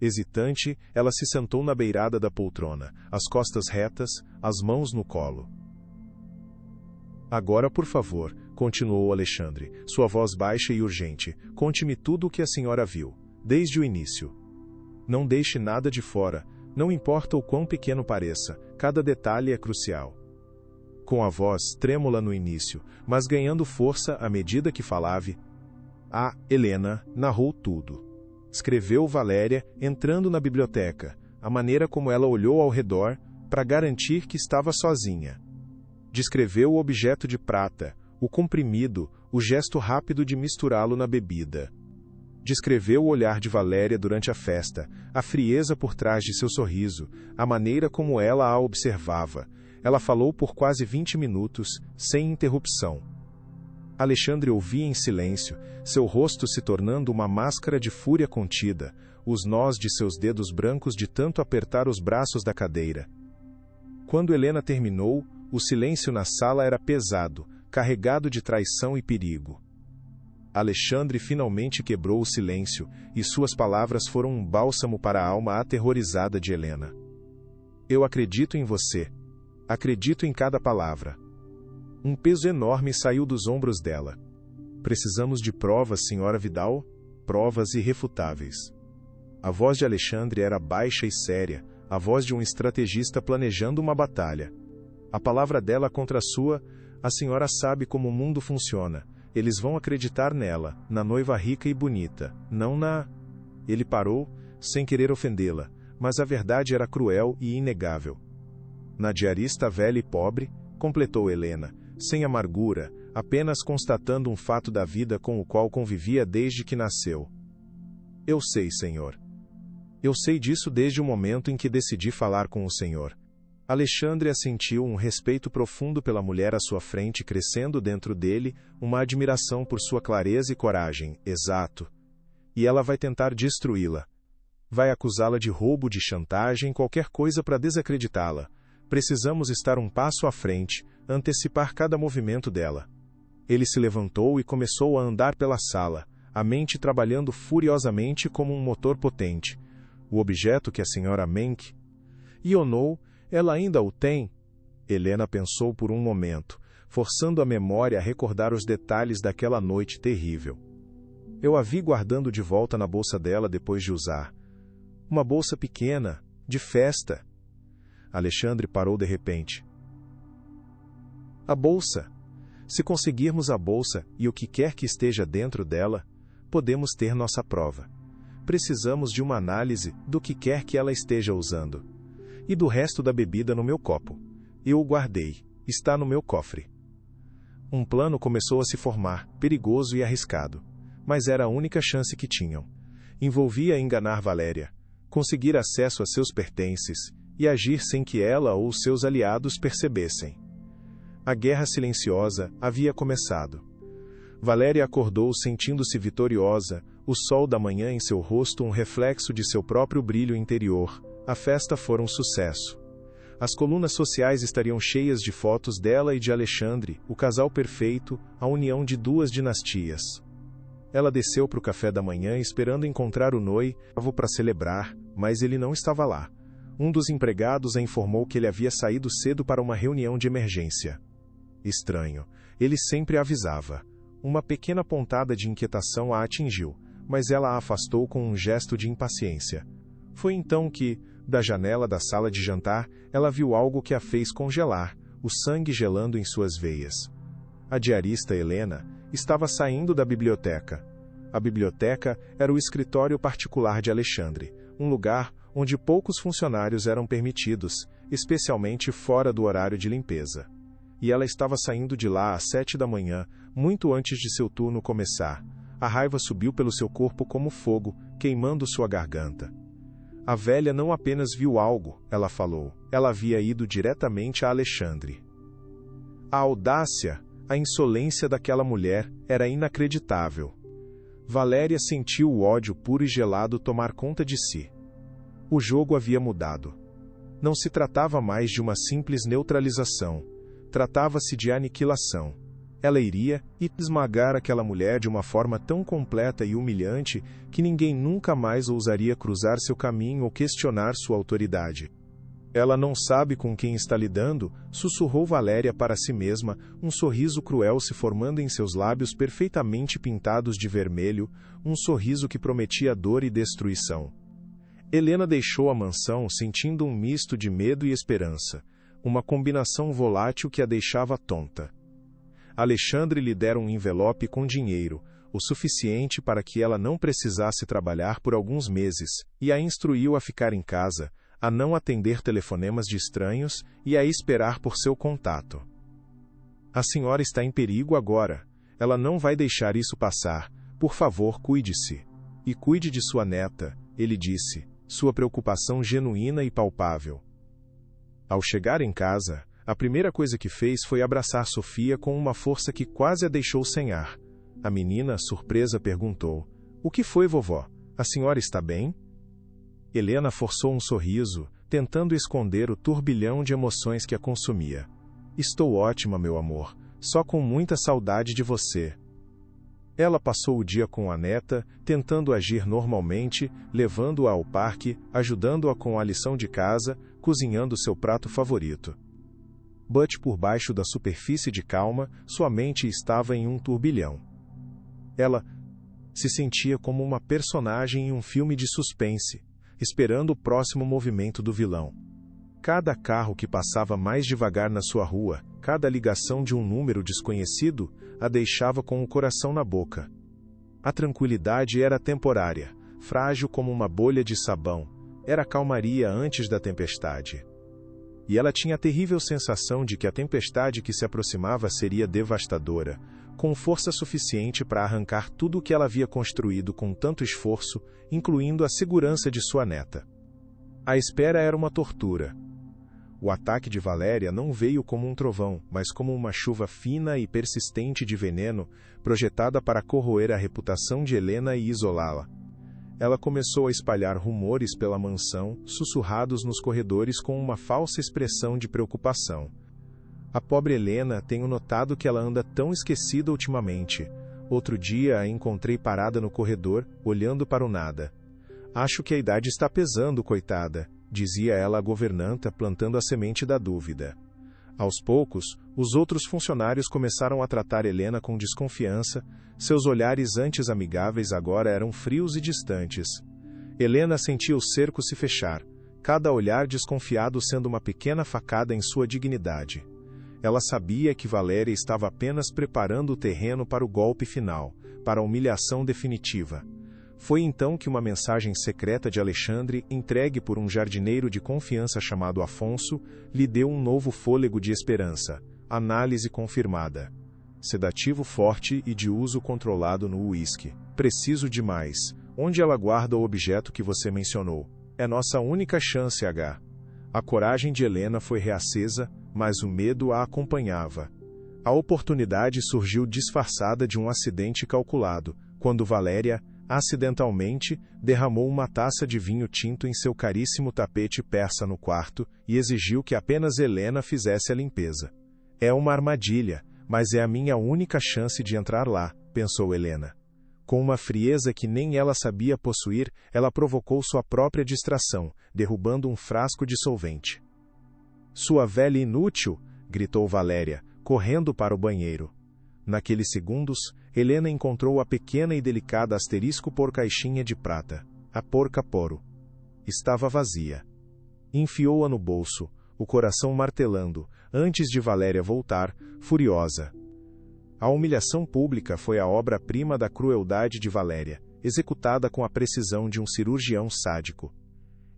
Speaker 1: Hesitante, ela se sentou na beirada da poltrona, as costas retas, as mãos no colo. Agora, por favor, continuou Alexandre, sua voz baixa e urgente, conte-me tudo o que a senhora viu, desde o início. Não deixe nada de fora, não importa o quão pequeno pareça, cada detalhe é crucial. Com a voz trêmula no início, mas ganhando força à medida que falava, Helena narrou tudo. Escreveu Valéria, entrando na biblioteca, a maneira como ela olhou ao redor, para garantir que estava sozinha. Descreveu o objeto de prata, o comprimido, o gesto rápido de misturá-lo na bebida. Descreveu o olhar de Valéria durante a festa, a frieza por trás de seu sorriso, a maneira como ela a observava. Ela falou por quase 20 minutos, sem interrupção. Alexandre ouvia em silêncio, seu rosto se tornando uma máscara de fúria contida, os nós de seus dedos brancos de tanto apertar os braços da cadeira. Quando Helena terminou, o silêncio na sala era pesado, carregado de traição e perigo. Alexandre finalmente quebrou o silêncio, e suas palavras foram um bálsamo para a alma aterrorizada de Helena. Eu acredito em você. Acredito em cada palavra. Um peso enorme saiu dos ombros dela. Precisamos de provas, Sra. Vidal, provas irrefutáveis. A voz de Alexandre era baixa e séria, a voz de um estrategista planejando uma batalha. A palavra dela contra a sua, a senhora sabe como o mundo funciona. Eles vão acreditar nela, na noiva rica e bonita, não na... Ele parou, sem querer ofendê-la, mas a verdade era cruel e inegável. Na diarista velha e pobre, completou Helena, sem amargura, apenas constatando um fato da vida com o qual convivia desde que nasceu. Eu sei, senhor. Eu sei disso desde o momento em que decidi falar com o senhor. Alexandre sentiu um respeito profundo pela mulher à sua frente crescendo dentro dele, uma admiração por sua clareza e coragem, exato. E ela vai tentar destruí-la. Vai acusá-la de roubo, de chantagem, qualquer coisa para desacreditá-la. Precisamos estar um passo à frente, antecipar cada movimento dela. Ele se levantou e começou a andar pela sala, a mente trabalhando furiosamente como um motor potente. O objeto que a senhora Menck ionou, ela ainda o tem? Helena pensou por um momento, forçando a memória a recordar os detalhes daquela noite terrível. Eu a vi guardando de volta na bolsa dela depois de usar. Uma bolsa pequena, de festa. Alexandre parou de repente. A bolsa. Se conseguirmos a bolsa e o que quer que esteja dentro dela, podemos ter nossa prova. Precisamos de uma análise do que quer que ela esteja usando. E do resto da bebida no meu copo. Eu o guardei. Está no meu cofre. Um plano começou a se formar, perigoso e arriscado. Mas era a única chance que tinham. Envolvia enganar Valéria, conseguir acesso a seus pertences e agir sem que ela ou seus aliados percebessem. A guerra silenciosa havia começado. Valéria acordou sentindo-se vitoriosa, o sol da manhã em seu rosto um reflexo de seu próprio brilho interior. A festa fora um sucesso. As colunas sociais estariam cheias de fotos dela e de Alexandre, o casal perfeito, a união de duas dinastias. Ela desceu para o café da manhã esperando encontrar o noivo para celebrar, mas ele não estava lá. Um dos empregados a informou que ele havia saído cedo para uma reunião de emergência. Estranho, ele sempre avisava. Uma pequena pontada de inquietação a atingiu, mas ela a afastou com um gesto de impaciência. Foi então que, da janela da sala de jantar, ela viu algo que a fez congelar, o sangue gelando em suas veias. A diarista Helena estava saindo da biblioteca. A biblioteca era o escritório particular de Alexandre, um lugar onde poucos funcionários eram permitidos, especialmente fora do horário de limpeza. E ela estava saindo de lá às 7 da manhã, muito antes de seu turno começar. A raiva subiu pelo seu corpo como fogo, queimando sua garganta. A velha não apenas viu algo, ela falou, ela havia ido diretamente a Alexandre. A audácia, a insolência daquela mulher era inacreditável. Valéria sentiu o ódio puro e gelado tomar conta de si. O jogo havia mudado. Não se tratava mais de uma simples neutralização. Tratava-se de aniquilação. Ela iria esmagar aquela mulher de uma forma tão completa e humilhante que ninguém nunca mais ousaria cruzar seu caminho ou questionar sua autoridade. Ela não sabe com quem está lidando, sussurrou Valéria para si mesma, um sorriso cruel se formando em seus lábios perfeitamente pintados de vermelho, um sorriso que prometia dor e destruição. Helena deixou a mansão sentindo um misto de medo e esperança, uma combinação volátil que a deixava tonta. Alexandre lhe dera um envelope com dinheiro, o suficiente para que ela não precisasse trabalhar por alguns meses, e a instruiu a ficar em casa, a não atender telefonemas de estranhos e a esperar por seu contato. A senhora está em perigo agora. Ela não vai deixar isso passar. Por favor, cuide-se. E cuide de sua neta, ele disse, sua preocupação genuína e palpável. Ao chegar em casa, a primeira coisa que fez foi abraçar Sofia com uma força que quase a deixou sem ar. A menina, surpresa, perguntou, "O que foi, vovó? A senhora está bem?" Helena forçou um sorriso, tentando esconder o turbilhão de emoções que a consumia. "Estou ótima, meu amor, só com muita saudade de você." Ela passou o dia com a neta, tentando agir normalmente, levando-a ao parque, ajudando-a com a lição de casa, cozinhando seu prato favorito. But por baixo da superfície de calma, sua mente estava em um turbilhão. Ela se sentia como uma personagem em um filme de suspense, esperando o próximo movimento do vilão. Cada carro que passava mais devagar na sua rua, cada ligação de um número desconhecido, a deixava com o coração na boca. A tranquilidade era temporária, frágil como uma bolha de sabão, era a calmaria antes da tempestade. E ela tinha a terrível sensação de que a tempestade que se aproximava seria devastadora, com força suficiente para arrancar tudo o que ela havia construído com tanto esforço, incluindo a segurança de sua neta. A espera era uma tortura. O ataque de Valéria não veio como um trovão, mas como uma chuva fina e persistente de veneno, projetada para corroer a reputação de Helena e isolá-la. Ela começou a espalhar rumores pela mansão, sussurrados nos corredores com uma falsa expressão de preocupação. A pobre Helena, tenho notado que ela anda tão esquecida ultimamente. Outro dia a encontrei parada no corredor, olhando para o nada. Acho que a idade está pesando, coitada, dizia ela à governanta, plantando a semente da dúvida. Aos poucos, os outros funcionários começaram a tratar Helena com desconfiança, seus olhares antes amigáveis agora eram frios e distantes. Helena sentia o cerco se fechar, cada olhar desconfiado sendo uma pequena facada em sua dignidade. Ela sabia que Valéria estava apenas preparando o terreno para o golpe final, para a humilhação definitiva. Foi então que uma mensagem secreta de Alexandre, entregue por um jardineiro de confiança chamado Afonso, lhe deu um novo fôlego de esperança. Análise confirmada. Sedativo forte e de uso controlado no uísque. Preciso demais. Onde ela guarda o objeto que você mencionou? É nossa única chance, H. A coragem de Helena foi reacesa, mas o medo a acompanhava. A oportunidade surgiu disfarçada de um acidente calculado, quando Valéria, acidentalmente, derramou uma taça de vinho tinto em seu caríssimo tapete persa no quarto e exigiu que apenas Helena fizesse a limpeza. É uma armadilha, mas é a minha única chance de entrar lá, pensou Helena. Com uma frieza que nem ela sabia possuir, ela provocou sua própria distração, derrubando um frasco de solvente. Sua velha inútil! Gritou Valéria, correndo para o banheiro. Naqueles segundos, Helena encontrou a pequena e delicada asterisco por caixinha de prata, a porca poro. Estava vazia. Enfiou-a no bolso, o coração martelando, antes de Valéria voltar, furiosa. A humilhação pública foi a obra-prima da crueldade de Valéria, executada com a precisão de um cirurgião sádico.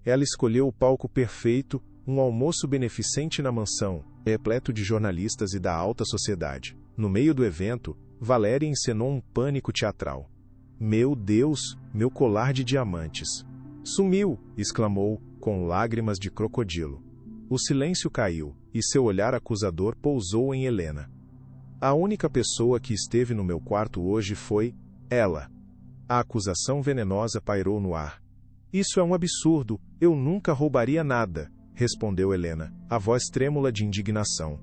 Speaker 1: Ela escolheu o palco perfeito, um almoço beneficente na mansão, repleto de jornalistas e da alta sociedade. No meio do evento, Valéria encenou um pânico teatral. Meu Deus, meu colar de diamantes! Sumiu! Exclamou, com lágrimas de crocodilo. O silêncio caiu, e seu olhar acusador pousou em Helena. A única pessoa que esteve no meu quarto hoje foi ela. A acusação venenosa pairou no ar. Isso é um absurdo, eu nunca roubaria nada, respondeu Helena, a voz trêmula de indignação.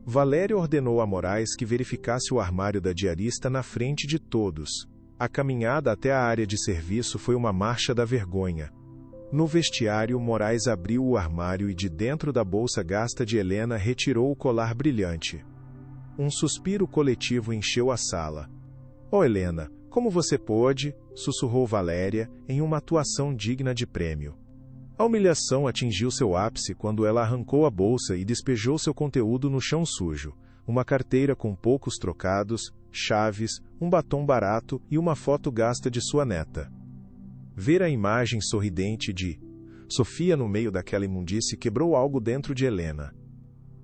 Speaker 1: Valéria ordenou a Moraes que verificasse o armário da diarista na frente de todos. A caminhada até a área de serviço foi uma marcha da vergonha. No vestiário, Moraes abriu o armário e de dentro da bolsa gasta de Helena retirou o colar brilhante. Um suspiro coletivo encheu a sala. Oh, Helena, como você pôde? Sussurrou Valéria, em uma atuação digna de prêmio. A humilhação atingiu seu ápice quando ela arrancou a bolsa e despejou seu conteúdo no chão sujo. Uma carteira com poucos trocados, chaves, um batom barato e uma foto gasta de sua neta. Ver a imagem sorridente de Sofia no meio daquela imundície quebrou algo dentro de Helena.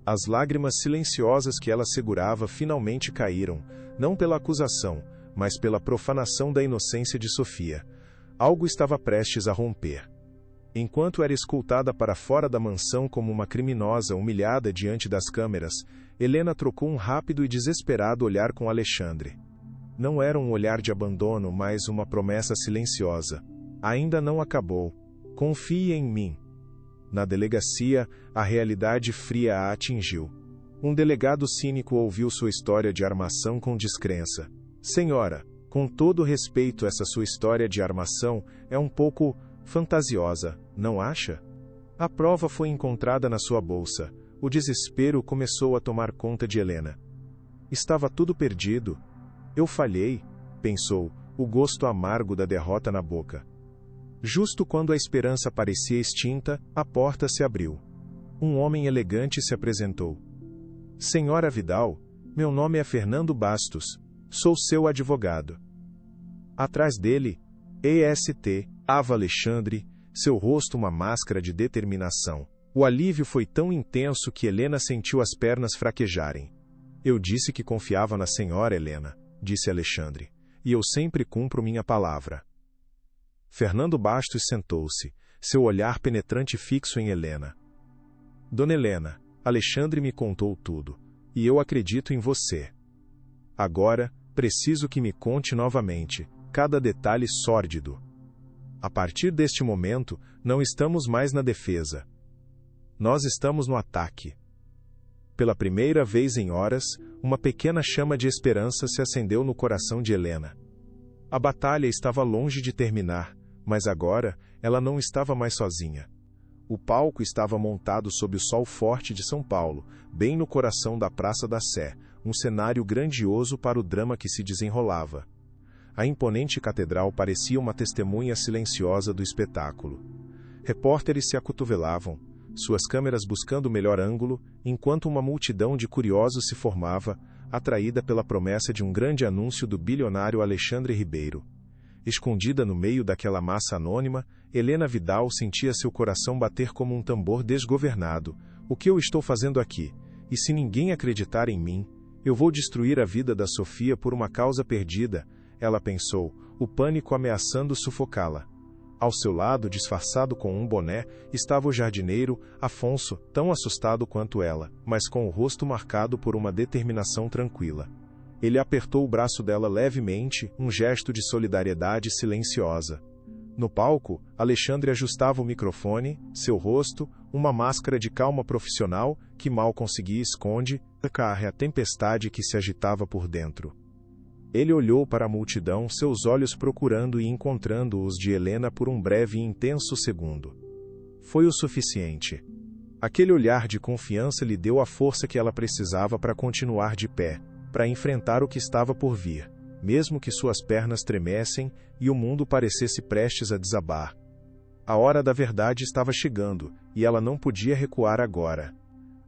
Speaker 1: As lágrimas silenciosas que ela segurava finalmente caíram, não pela acusação, mas pela profanação da inocência de Sofia. Algo estava prestes a romper. Enquanto era escoltada para fora da mansão como uma criminosa humilhada diante das câmeras, Helena trocou um rápido e desesperado olhar com Alexandre. Não era um olhar de abandono, mas uma promessa silenciosa. Ainda não acabou. Confie em mim. Na delegacia, a realidade fria a atingiu. Um delegado cínico ouviu sua história de armação com descrença. Senhora, com todo respeito, essa sua história de armação é um pouco fantasiosa, não acha? A prova foi encontrada na sua bolsa. O desespero começou a tomar conta de Helena. Estava tudo perdido. Eu falhei, pensou, o gosto amargo da derrota na boca. Justo quando a esperança parecia extinta, a porta se abriu. Um homem elegante se apresentou. Senhora Vidal, meu nome é Fernando Bastos. Sou seu advogado. Atrás dele, EST, Ava Alexandre, seu rosto uma máscara de determinação. O alívio foi tão intenso que Helena sentiu as pernas fraquejarem. Eu disse que confiava na senhora Helena, disse Alexandre, e eu sempre cumpro minha palavra. Fernando Bastos sentou-se, seu olhar penetrante fixo em Helena. Dona Helena, Alexandre me contou tudo, e eu acredito em você. Agora, preciso que me conte novamente, cada detalhe sórdido. A partir deste momento, não estamos mais na defesa. Nós estamos no ataque. Pela primeira vez em horas, uma pequena chama de esperança se acendeu no coração de Helena. A batalha estava longe de terminar, mas agora, ela não estava mais sozinha. O palco estava montado sob o sol forte de São Paulo, bem no coração da Praça da Sé, um cenário grandioso para o drama que se desenrolava. A imponente catedral parecia uma testemunha silenciosa do espetáculo. Repórteres se acotovelavam, suas câmeras buscando o melhor ângulo, enquanto uma multidão de curiosos se formava, atraída pela promessa de um grande anúncio do bilionário Alexandre Ribeiro. Escondida no meio daquela massa anônima, Helena Vidal sentia seu coração bater como um tambor desgovernado. O que eu estou fazendo aqui? E se ninguém acreditar em mim, eu vou destruir a vida da Sofia por uma causa perdida, ela pensou, o pânico ameaçando sufocá-la. Ao seu lado, disfarçado com um boné, estava o jardineiro, Afonso, tão assustado quanto ela, mas com o rosto marcado por uma determinação tranquila. Ele apertou o braço dela levemente, um gesto de solidariedade silenciosa. No palco, Alexandre ajustava o microfone, seu rosto, uma máscara de calma profissional, que mal conseguia esconde, a tempestade que se agitava por dentro. Ele olhou para a multidão, seus olhos procurando e encontrando os de Helena por um breve e intenso segundo. Foi o suficiente. Aquele olhar de confiança lhe deu a força que ela precisava para continuar de pé, para enfrentar o que estava por vir, mesmo que suas pernas tremessem e o mundo parecesse prestes a desabar. A hora da verdade estava chegando, e ela não podia recuar agora.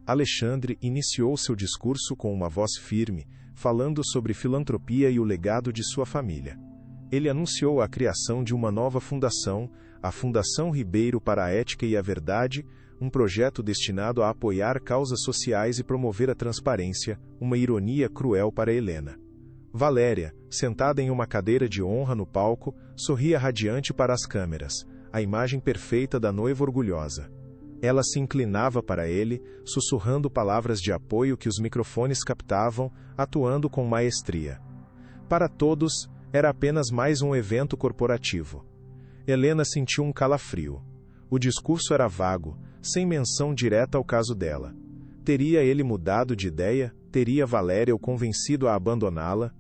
Speaker 1: Alexandre iniciou seu discurso com uma voz firme, falando sobre filantropia e o legado de sua família. Ele anunciou a criação de uma nova fundação, a Fundação Ribeiro para a Ética e a Verdade, um projeto destinado a apoiar causas sociais e promover a transparência, uma ironia cruel para Helena. Valéria, sentada em uma cadeira de honra no palco, sorria radiante para as câmeras, a imagem perfeita da noiva orgulhosa. Ela se inclinava para ele, sussurrando palavras de apoio que os microfones captavam, atuando com maestria. Para todos, era apenas mais um evento corporativo. Helena sentiu um calafrio. O discurso era vago, sem menção direta ao caso dela. Teria ele mudado de ideia? Teria Valéria o convencido a abandoná-la?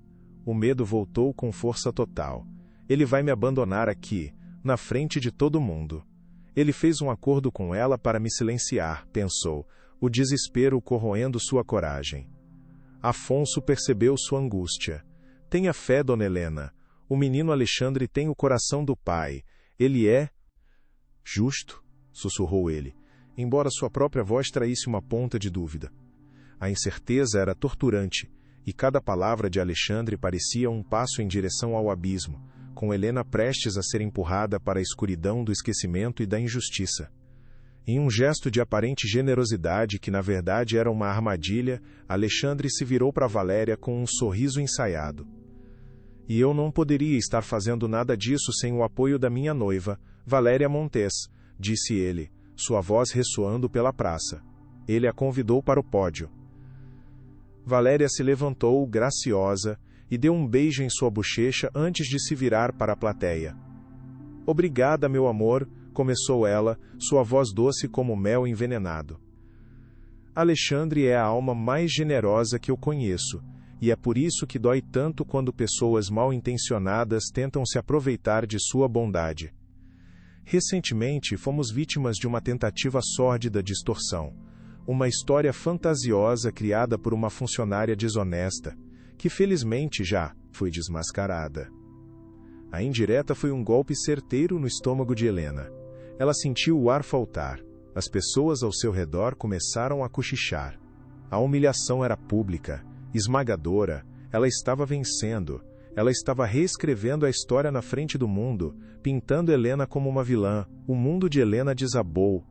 Speaker 1: O medo voltou com força total. Ele vai me abandonar aqui, na frente de todo mundo. Ele fez um acordo com ela para me silenciar, pensou, o desespero corroendo sua coragem. Afonso percebeu sua angústia. Tenha fé, dona Helena. O menino Alexandre tem o coração do pai. Ele é justo, sussurrou ele, embora sua própria voz traísse uma ponta de dúvida. A incerteza era torturante, e cada palavra de Alexandre parecia um passo em direção ao abismo, com Helena prestes a ser empurrada para a escuridão do esquecimento e da injustiça. Em um gesto de aparente generosidade que na verdade era uma armadilha, Alexandre se virou para Valéria com um sorriso ensaiado. E eu não poderia estar fazendo nada disso sem o apoio da minha noiva, Valéria Montes, disse ele, sua voz ressoando pela praça. Ele a convidou para o pódio. Valéria se levantou, graciosa, e deu um beijo em sua bochecha antes de se virar para a plateia. Obrigada, meu amor, começou ela, sua voz doce como mel envenenado. Alexandre é a alma mais generosa que eu conheço, e é por isso que dói tanto quando pessoas mal intencionadas tentam se aproveitar de sua bondade. Recentemente fomos vítimas de uma tentativa sórdida de extorsão. uma história fantasiosa criada por uma funcionária desonesta, que felizmente já foi desmascarada. A indireta foi um golpe certeiro no estômago de Helena. Ela sentiu o ar faltar. As pessoas ao seu redor começaram a cochichar. A humilhação era pública, esmagadora. Ela estava vencendo. Ela estava reescrevendo a história na frente do mundo, pintando Helena como uma vilã. O mundo de Helena desabou.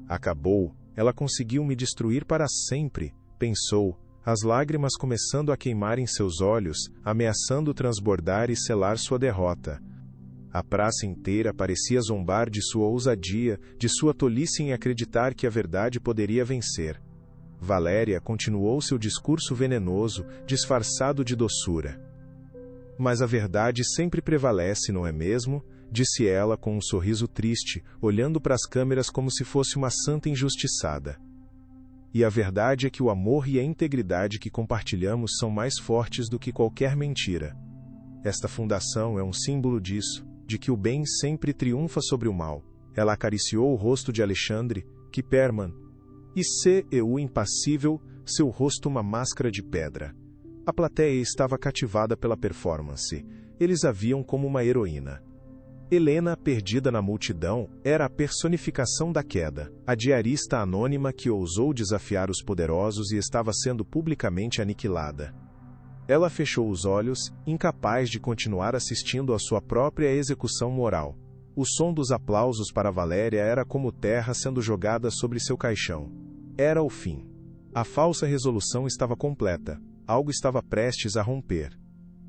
Speaker 1: Acabou. Ela conseguiu me destruir para sempre, pensou, as lágrimas começando a queimar em seus olhos, ameaçando transbordar e selar sua derrota. A praça inteira parecia zombar de sua ousadia, de sua tolice em acreditar que a verdade poderia vencer. Valéria continuou seu discurso venenoso, disfarçado de doçura. Mas a verdade sempre prevalece, não é mesmo? Disse ela com um sorriso triste, olhando para as câmeras como se fosse uma santa injustiçada. E a verdade é que o amor e a integridade que compartilhamos são mais fortes do que qualquer mentira. Esta fundação é um símbolo disso, de que o bem sempre triunfa sobre o mal. Ela acariciou o rosto de Alexandre, que Perman, e seu impassível, seu rosto uma máscara de pedra. A plateia estava cativada pela performance. Eles a viam como uma heroína. Helena, perdida na multidão, era a personificação da queda, a diarista anônima que ousou desafiar os poderosos e estava sendo publicamente aniquilada. Ela fechou os olhos, incapaz de continuar assistindo à sua própria execução moral. O som dos aplausos para Valéria era como terra sendo jogada sobre seu caixão. Era o fim. A falsa resolução estava completa. Algo estava prestes a romper.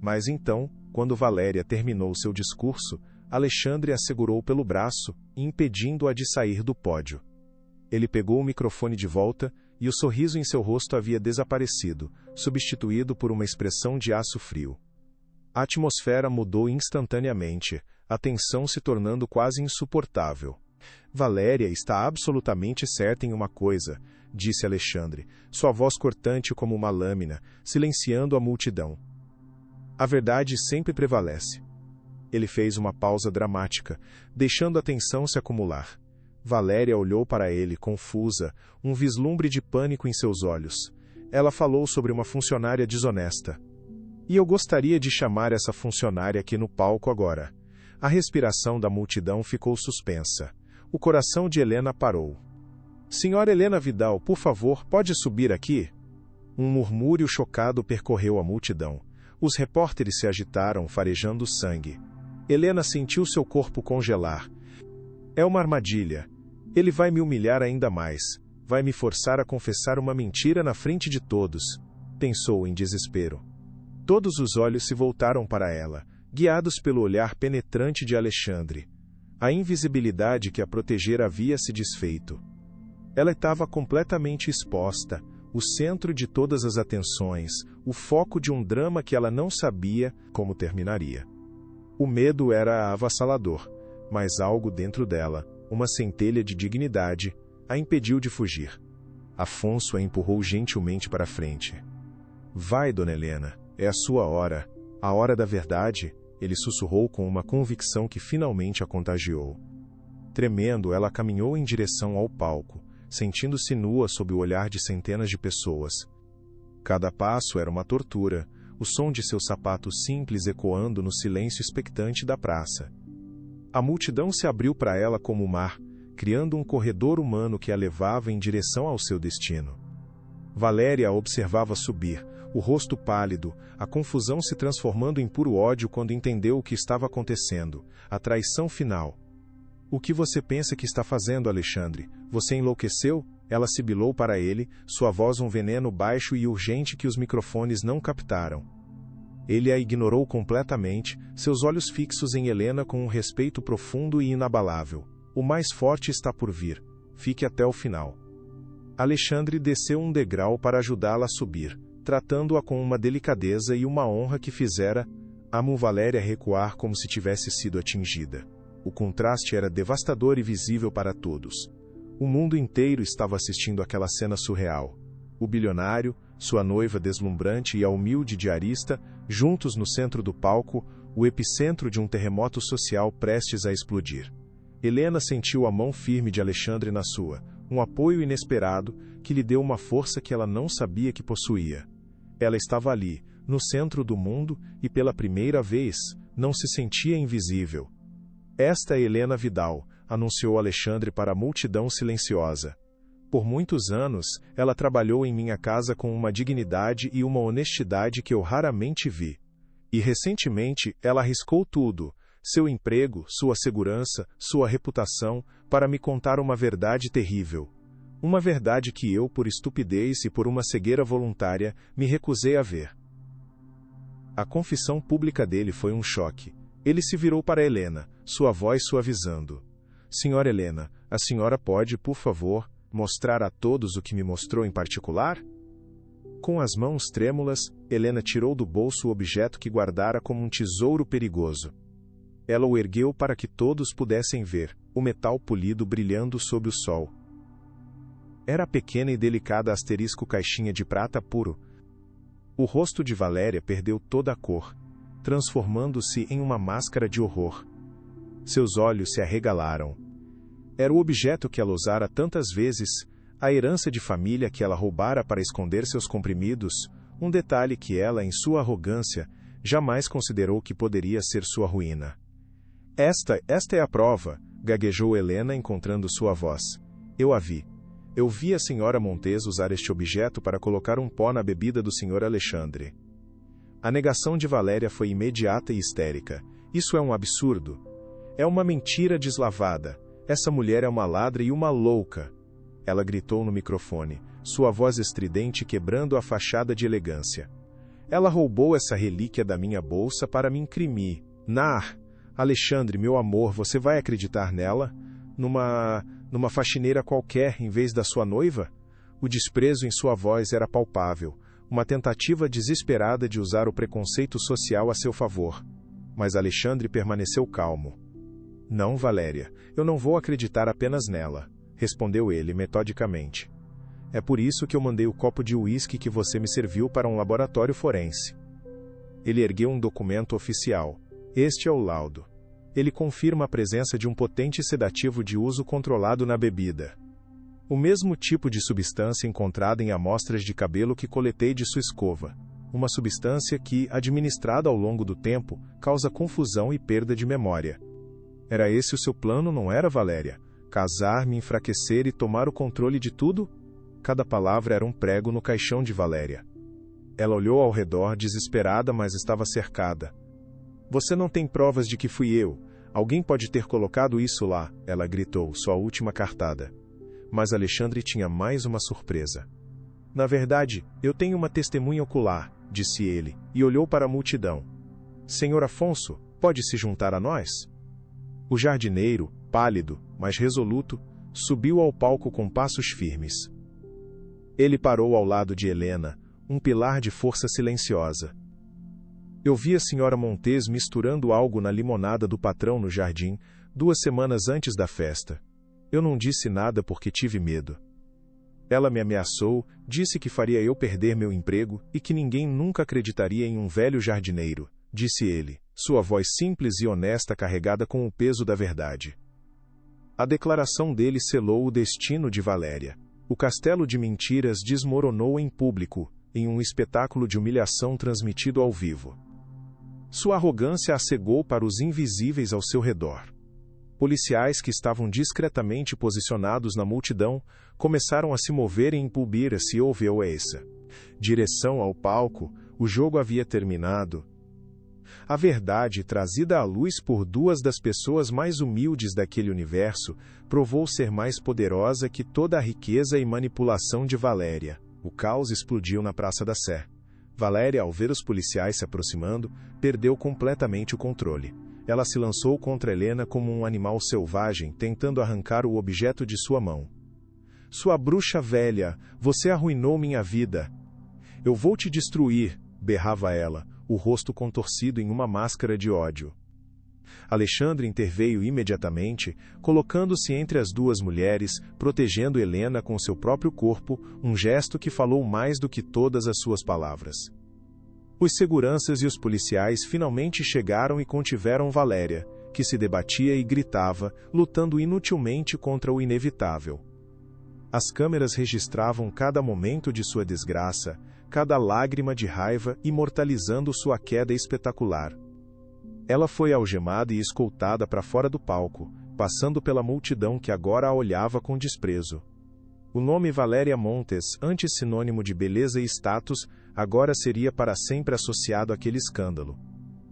Speaker 1: Mas então, quando Valéria terminou seu discurso, Alexandre a segurou pelo braço, impedindo-a de sair do pódio. Ele pegou o microfone de volta, e o sorriso em seu rosto havia desaparecido, substituído por uma expressão de aço frio. A atmosfera mudou instantaneamente, a tensão se tornando quase insuportável. Valéria está absolutamente certa em uma coisa, disse Alexandre, sua voz cortante como uma lâmina, silenciando a multidão. A verdade sempre prevalece. Ele fez uma pausa dramática, deixando a tensão se acumular. Valéria olhou para ele, confusa, um vislumbre de pânico em seus olhos. Ela falou sobre uma funcionária desonesta. E eu gostaria de chamar essa funcionária aqui no palco agora. A respiração da multidão ficou suspensa. O coração de Helena parou. Senhora Helena Vidal, por favor, pode subir aqui? Um murmúrio chocado percorreu a multidão. Os repórteres se agitaram, farejando sangue. Helena sentiu seu corpo congelar. É uma armadilha. Ele vai me humilhar ainda mais. Vai me forçar a confessar uma mentira na frente de todos. Pensou em desespero. Todos os olhos se voltaram para ela, guiados pelo olhar penetrante de Alexandre. A invisibilidade que a protegera havia se desfeito. Ela estava completamente exposta, o centro de todas as atenções, o foco de um drama que ela não sabia como terminaria. O medo era avassalador, mas algo dentro dela, uma centelha de dignidade, a impediu de fugir. Afonso a empurrou gentilmente para frente. Vai, dona Helena, é a sua hora. A hora da verdade, ele sussurrou com uma convicção que finalmente a contagiou. Tremendo, ela caminhou em direção ao palco, sentindo-se nua sob o olhar de centenas de pessoas. Cada passo era uma tortura, o som de seus sapatos simples ecoando no silêncio expectante da praça. A multidão se abriu para ela como o mar, criando um corredor humano que a levava em direção ao seu destino. Valéria a observava subir, o rosto pálido, a confusão se transformando em puro ódio quando entendeu o que estava acontecendo, a traição final. O que você pensa que está fazendo, Alexandre? Você enlouqueceu? Ela sibilou para ele, sua voz um veneno baixo e urgente que os microfones não captaram. Ele a ignorou completamente, seus olhos fixos em Helena com um respeito profundo e inabalável. O mais forte está por vir. Fique até o final. Alexandre desceu um degrau para ajudá-la a subir, tratando-a com uma delicadeza e uma honra que fizera a Valéria recuar como se tivesse sido atingida. O contraste era devastador e visível para todos. O mundo inteiro estava assistindo aquela cena surreal. O bilionário, sua noiva deslumbrante e a humilde diarista, juntos no centro do palco, o epicentro de um terremoto social prestes a explodir. Helena sentiu a mão firme de Alexandre na sua, um apoio inesperado que lhe deu uma força que ela não sabia que possuía. Ela estava ali, no centro do mundo, e pela primeira vez, não se sentia invisível. Esta é Helena Vidal, anunciou Alexandre para a multidão silenciosa. Por muitos anos, ela trabalhou em minha casa com uma dignidade e uma honestidade que eu raramente vi. E recentemente, ela arriscou tudo, seu emprego, sua segurança, sua reputação, para me contar uma verdade terrível. Uma verdade que eu, por estupidez e por uma cegueira voluntária, me recusei a ver. A confissão pública dele foi um choque. Ele se virou para Helena, sua voz suavizando. Senhora Helena, a senhora pode, por favor, mostrar a todos o que me mostrou em particular? Com as mãos trêmulas, Helena tirou do bolso o objeto que guardara como um tesouro perigoso. Ela o ergueu para que todos pudessem ver, o metal polido brilhando sob o sol. Era a pequena e delicada asterisco caixinha de prata puro. O rosto de Valéria perdeu toda a cor, transformando-se em uma máscara de horror. Seus olhos se arregalaram. Era o objeto que ela usara tantas vezes, a herança de família que ela roubara para esconder seus comprimidos, um detalhe que ela, em sua arrogância, jamais considerou que poderia ser sua ruína. Esta é a prova, gaguejou Helena encontrando sua voz. Eu a vi. Eu vi a senhora Montes usar este objeto para colocar um pó na bebida do senhor Alexandre. A negação de Valéria foi imediata e histérica. Isso é um absurdo. É uma mentira deslavada. Essa mulher é uma ladra e uma louca. Ela gritou no microfone, sua voz estridente quebrando a fachada de elegância. Ela roubou essa relíquia da minha bolsa para me imprimir. Alexandre, meu amor, você vai acreditar nela? Numa faxineira qualquer, em vez da sua noiva? O desprezo em sua voz era palpável, uma tentativa desesperada de usar o preconceito social a seu favor. Mas Alexandre permaneceu calmo. Não, Valéria, eu não vou acreditar apenas nela, respondeu ele metodicamente. É por isso que eu mandei o copo de uísque que você me serviu para um laboratório forense. Ele ergueu um documento oficial. Este é o laudo. Ele confirma a presença de um potente sedativo de uso controlado na bebida. O mesmo tipo de substância encontrada em amostras de cabelo que coletei de sua escova. Uma substância que, administrada ao longo do tempo, causa confusão e perda de memória. Era esse o seu plano, não era, Valéria? Casar, me enfraquecer e tomar o controle de tudo? Cada palavra era um prego no caixão de Valéria. Ela olhou ao redor, desesperada, mas estava cercada. Você não tem provas de que fui eu. Alguém pode ter colocado isso lá, ela gritou, sua última cartada. Mas Alexandre tinha mais uma surpresa. Na verdade, eu tenho uma testemunha ocular, disse ele, e olhou para a multidão. Senhor Afonso, pode se juntar a nós? O jardineiro, pálido, mas resoluto, subiu ao palco com passos firmes. Ele parou ao lado de Helena, um pilar de força silenciosa. Eu vi a senhora Montes misturando algo na limonada do patrão no jardim, 2 semanas antes da festa. Eu não disse nada porque tive medo. Ela me ameaçou, disse que faria eu perder meu emprego e que ninguém nunca acreditaria em um velho jardineiro, disse ele, sua voz simples e honesta carregada com o peso da verdade. A declaração dele selou o destino de Valéria. O castelo de mentiras desmoronou em público, em um espetáculo de humilhação transmitido ao vivo. Sua arrogância a cegou para os invisíveis ao seu redor. Policiais que estavam discretamente posicionados na multidão começaram a se mover e impulbir se ouviu essa. Direção ao palco, o jogo havia terminado. A verdade, trazida à luz por 2 das pessoas mais humildes daquele universo, provou ser mais poderosa que toda a riqueza e manipulação de Valéria. O caos explodiu na Praça da Sé. Valéria, ao ver os policiais se aproximando, perdeu completamente o controle. Ela se lançou contra Helena como um animal selvagem, tentando arrancar o objeto de sua mão. Sua bruxa velha, você arruinou minha vida. Eu vou te destruir, berrava ela, o rosto contorcido em uma máscara de ódio. Alexandre interveio imediatamente, colocando-se entre as 2 mulheres, protegendo Helena com seu próprio corpo, um gesto que falou mais do que todas as suas palavras. Os seguranças e os policiais finalmente chegaram e contiveram Valéria, que se debatia e gritava, lutando inutilmente contra o inevitável. As câmeras registravam cada momento de sua desgraça, cada lágrima de raiva imortalizando sua queda espetacular. Ela foi algemada e escoltada para fora do palco, passando pela multidão que agora a olhava com desprezo. O nome Valéria Montes, antes sinônimo de beleza e status, agora seria para sempre associado àquele escândalo.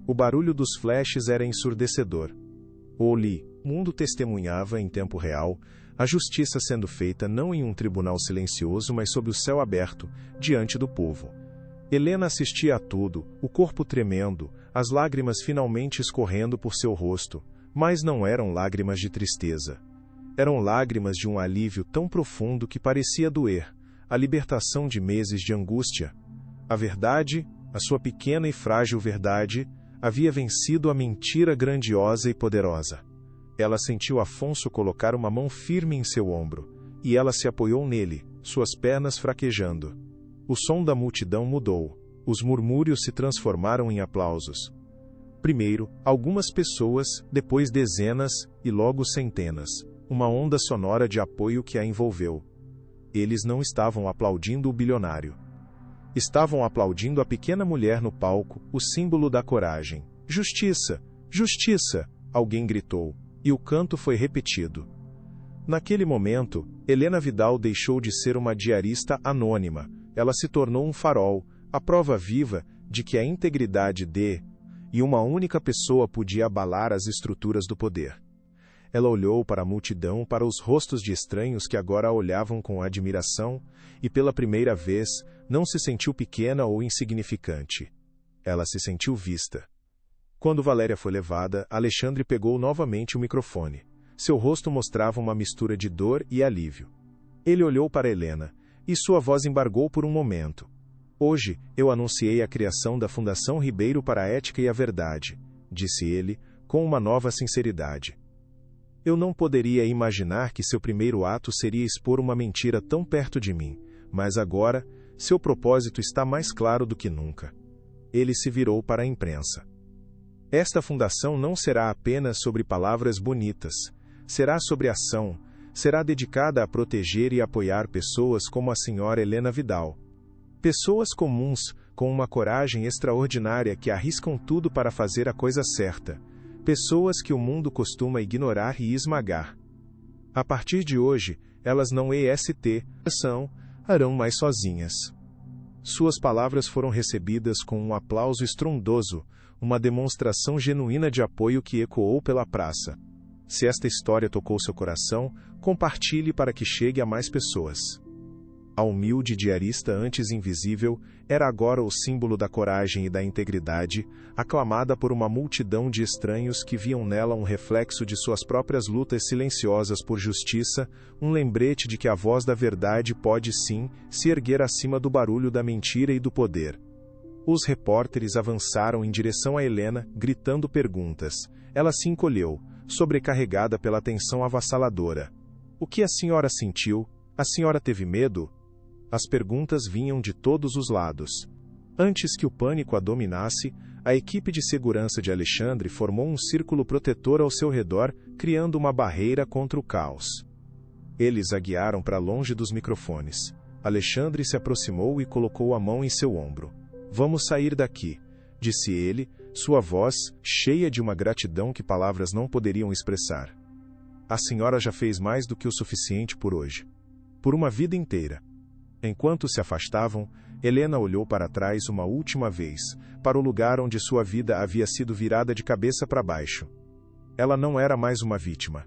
Speaker 1: O barulho dos flashes era ensurdecedor. O mundo testemunhava em tempo real a justiça sendo feita não em um tribunal silencioso, mas sob o céu aberto, diante do povo. Helena assistia a tudo, o corpo tremendo, as lágrimas finalmente escorrendo por seu rosto, mas não eram lágrimas de tristeza. Eram lágrimas de um alívio tão profundo que parecia doer, a libertação de meses de angústia. A verdade, a sua pequena e frágil verdade, havia vencido a mentira grandiosa e poderosa. Ela sentiu Afonso colocar uma mão firme em seu ombro, e ela se apoiou nele, suas pernas fraquejando. O som da multidão mudou, os murmúrios se transformaram em aplausos. Primeiro, algumas pessoas, depois dezenas, e logo centenas. Uma onda sonora de apoio que a envolveu. Eles não estavam aplaudindo o bilionário. Estavam aplaudindo a pequena mulher no palco, o símbolo da coragem. Justiça! Justiça! Alguém gritou, e o canto foi repetido. Naquele momento, Helena Vidal deixou de ser uma diarista anônima. Ela se tornou um farol, a prova viva de que a integridade e uma única pessoa podia abalar as estruturas do poder. Ela olhou para a multidão, para os rostos de estranhos que agora a olhavam com admiração, e pela primeira vez, não se sentiu pequena ou insignificante. Ela se sentiu vista. Quando Valéria foi levada, Alexandre pegou novamente o microfone. Seu rosto mostrava uma mistura de dor e alívio. Ele olhou para Helena, e sua voz embargou por um momento. Hoje, eu anunciei a criação da Fundação Ribeiro para a Ética e a Verdade, disse ele, com uma nova sinceridade. Eu não poderia imaginar que seu primeiro ato seria expor uma mentira tão perto de mim, mas agora, seu propósito está mais claro do que nunca. Ele se virou para a imprensa. Esta fundação não será apenas sobre palavras bonitas, será sobre ação, será dedicada a proteger e apoiar pessoas como a senhora Helena Vidal. Pessoas comuns, com uma coragem extraordinária que arriscam tudo para fazer a coisa certa. Pessoas que o mundo costuma ignorar e esmagar. A partir de hoje, elas não arão mais sozinhas. Suas palavras foram recebidas com um aplauso estrondoso, uma demonstração genuína de apoio que ecoou pela praça. Se esta história tocou seu coração, compartilhe para que chegue a mais pessoas. A humilde diarista antes invisível era agora o símbolo da coragem e da integridade, aclamada por uma multidão de estranhos que viam nela um reflexo de suas próprias lutas silenciosas por justiça, um lembrete de que a voz da verdade pode sim se erguer acima do barulho da mentira e do poder. Os repórteres avançaram em direção a Helena, gritando perguntas. Ela se encolheu, sobrecarregada pela tensão avassaladora. O que a senhora sentiu? A senhora teve medo? As perguntas vinham de todos os lados. Antes que o pânico a dominasse, a equipe de segurança de Alexandre formou um círculo protetor ao seu redor, criando uma barreira contra o caos. Eles a guiaram para longe dos microfones. Alexandre se aproximou e colocou a mão em seu ombro. "Vamos sair daqui", disse ele, sua voz cheia de uma gratidão que palavras não poderiam expressar. "A senhora já fez mais do que o suficiente por hoje. Por uma vida inteira." Enquanto se afastavam, Helena olhou para trás uma última vez, para o lugar onde sua vida havia sido virada de cabeça para baixo. Ela não era mais uma vítima.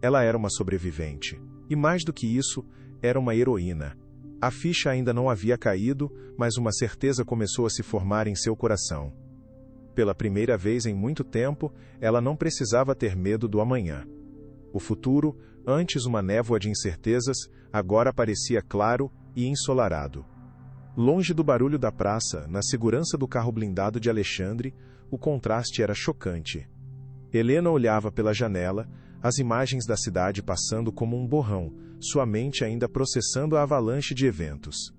Speaker 1: Ela era uma sobrevivente. E mais do que isso, era uma heroína. A ficha ainda não havia caído, mas uma certeza começou a se formar em seu coração. Pela primeira vez em muito tempo, ela não precisava ter medo do amanhã. O futuro, antes uma névoa de incertezas, agora parecia claro e ensolarado. Longe do barulho da praça, na segurança do carro blindado de Alexandre, o contraste era chocante. Helena olhava pela janela, as imagens da cidade passando como um borrão, sua mente ainda processando a avalanche de eventos.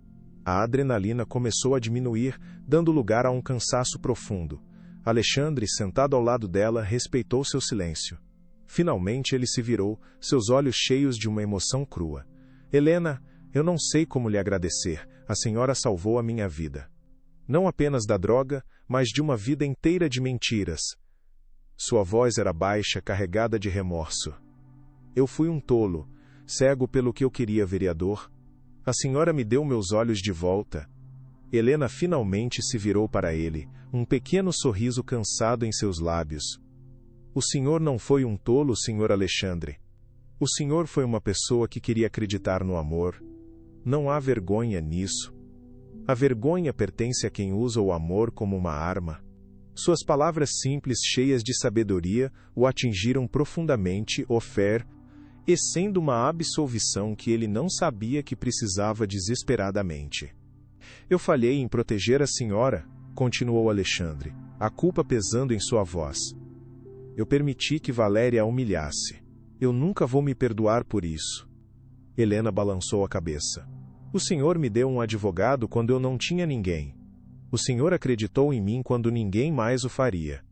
Speaker 1: A adrenalina começou a diminuir, dando lugar a um cansaço profundo. Alexandre, sentado ao lado dela, respeitou seu silêncio. Finalmente ele se virou, seus olhos cheios de uma emoção crua. Helena, eu não sei como lhe agradecer, a senhora salvou a minha vida. Não apenas da droga, mas de uma vida inteira de mentiras. Sua voz era baixa, carregada de remorso. Eu fui um tolo, cego pelo que eu queria, vereador. A senhora me deu meus olhos de volta. Helena finalmente se virou para ele, um pequeno sorriso cansado em seus lábios. O senhor não foi um tolo, senhor Alexandre. O senhor foi uma pessoa que queria acreditar no amor. Não há vergonha nisso. A vergonha pertence a quem usa o amor como uma arma. Suas palavras simples, cheias de sabedoria, o atingiram profundamente, Ofer, e sendo uma absolvição que ele não sabia que precisava desesperadamente. Eu falhei em proteger a senhora, continuou Alexandre, a culpa pesando em sua voz. Eu permiti que Valéria a humilhasse. Eu nunca vou me perdoar por isso. Helena balançou a cabeça. O senhor me deu um advogado quando eu não tinha ninguém. O senhor acreditou em mim quando ninguém mais o faria.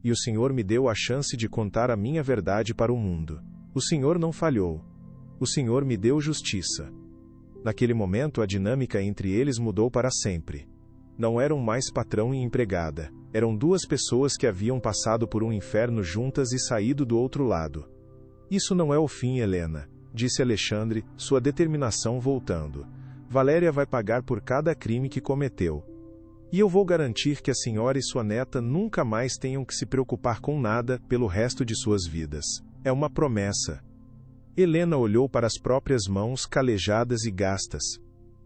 Speaker 1: E o senhor me deu a chance de contar a minha verdade para o mundo. O senhor não falhou. O senhor me deu justiça. Naquele momento a dinâmica entre eles mudou para sempre. Não eram mais patrão e empregada. Eram duas pessoas que haviam passado por um inferno juntas e saído do outro lado. Isso não é o fim, Helena, disse Alexandre, sua determinação voltando. Valéria vai pagar por cada crime que cometeu. E eu vou garantir que a senhora e sua neta nunca mais tenham que se preocupar com nada pelo resto de suas vidas. É uma promessa. Helena olhou para as próprias mãos calejadas e gastas.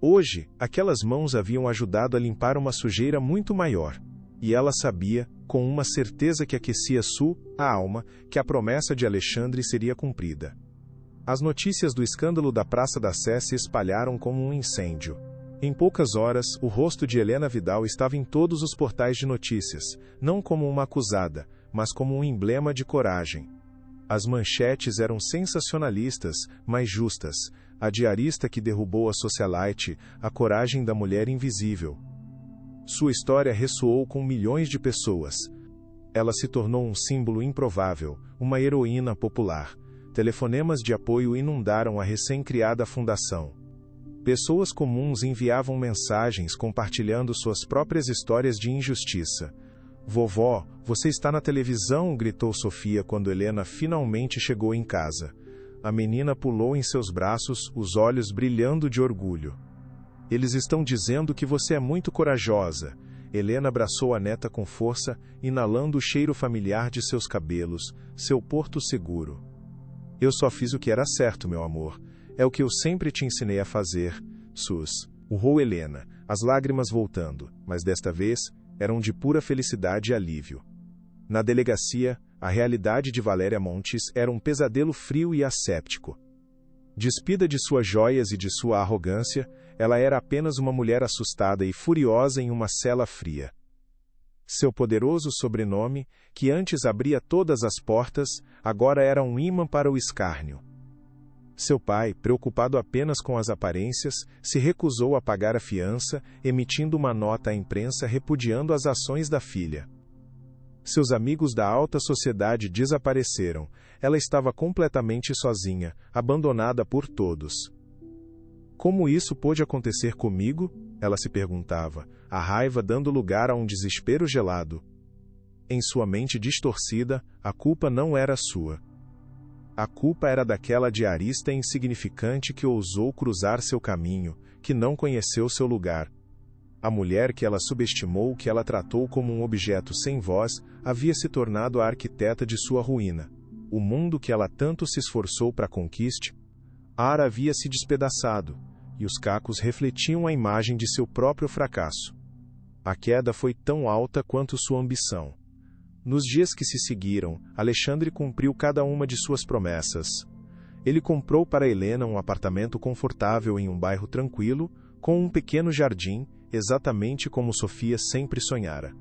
Speaker 1: Hoje, aquelas mãos haviam ajudado a limpar uma sujeira muito maior. E ela sabia, com uma certeza que aquecia a alma, que a promessa de Alexandre seria cumprida. As notícias do escândalo da Praça da Sé se espalharam como um incêndio. Em poucas horas, o rosto de Helena Vidal estava em todos os portais de notícias, não como uma acusada, mas como um emblema de coragem. As manchetes eram sensacionalistas, mas justas. A diarista que derrubou a socialite, a coragem da mulher invisível. Sua história ressoou com milhões de pessoas. Ela se tornou um símbolo improvável, uma heroína popular. Telefonemas de apoio inundaram a recém-criada fundação. Pessoas comuns enviavam mensagens compartilhando suas próprias histórias de injustiça. Vovó, você está na televisão, gritou Sofia quando Helena finalmente chegou em casa. A menina pulou em seus braços, os olhos brilhando de orgulho. Eles estão dizendo que você é muito corajosa. Helena abraçou a neta com força, inalando o cheiro familiar de seus cabelos, seu porto seguro. Eu só fiz o que era certo, meu amor. É o que eu sempre te ensinei a fazer, Sus. Urrou Helena, as lágrimas voltando, mas desta vez eram de pura felicidade e alívio. Na delegacia, a realidade de Valéria Montes era um pesadelo frio e asséptico. Despida de suas joias e de sua arrogância, ela era apenas uma mulher assustada e furiosa em uma cela fria. Seu poderoso sobrenome, que antes abria todas as portas, agora era um ímã para o escárnio. Seu pai, preocupado apenas com as aparências, se recusou a pagar a fiança, emitindo uma nota à imprensa repudiando as ações da filha. Seus amigos da alta sociedade desapareceram. Ela estava completamente sozinha, abandonada por todos. Como isso pôde acontecer comigo? Ela se perguntava, a raiva dando lugar a um desespero gelado. Em sua mente distorcida, a culpa não era sua. A culpa era daquela diarista insignificante que ousou cruzar seu caminho, que não conheceu seu lugar. A mulher que ela subestimou, que ela tratou como um objeto sem voz, havia se tornado a arquiteta de sua ruína. O mundo que ela tanto se esforçou para conquistar, havia se despedaçado, e os cacos refletiam a imagem de seu próprio fracasso. A queda foi tão alta quanto sua ambição. Nos dias que se seguiram, Alexandre cumpriu cada uma de suas promessas. Ele comprou para Helena um apartamento confortável em um bairro tranquilo, com um pequeno jardim, exatamente como Sofia sempre sonhara.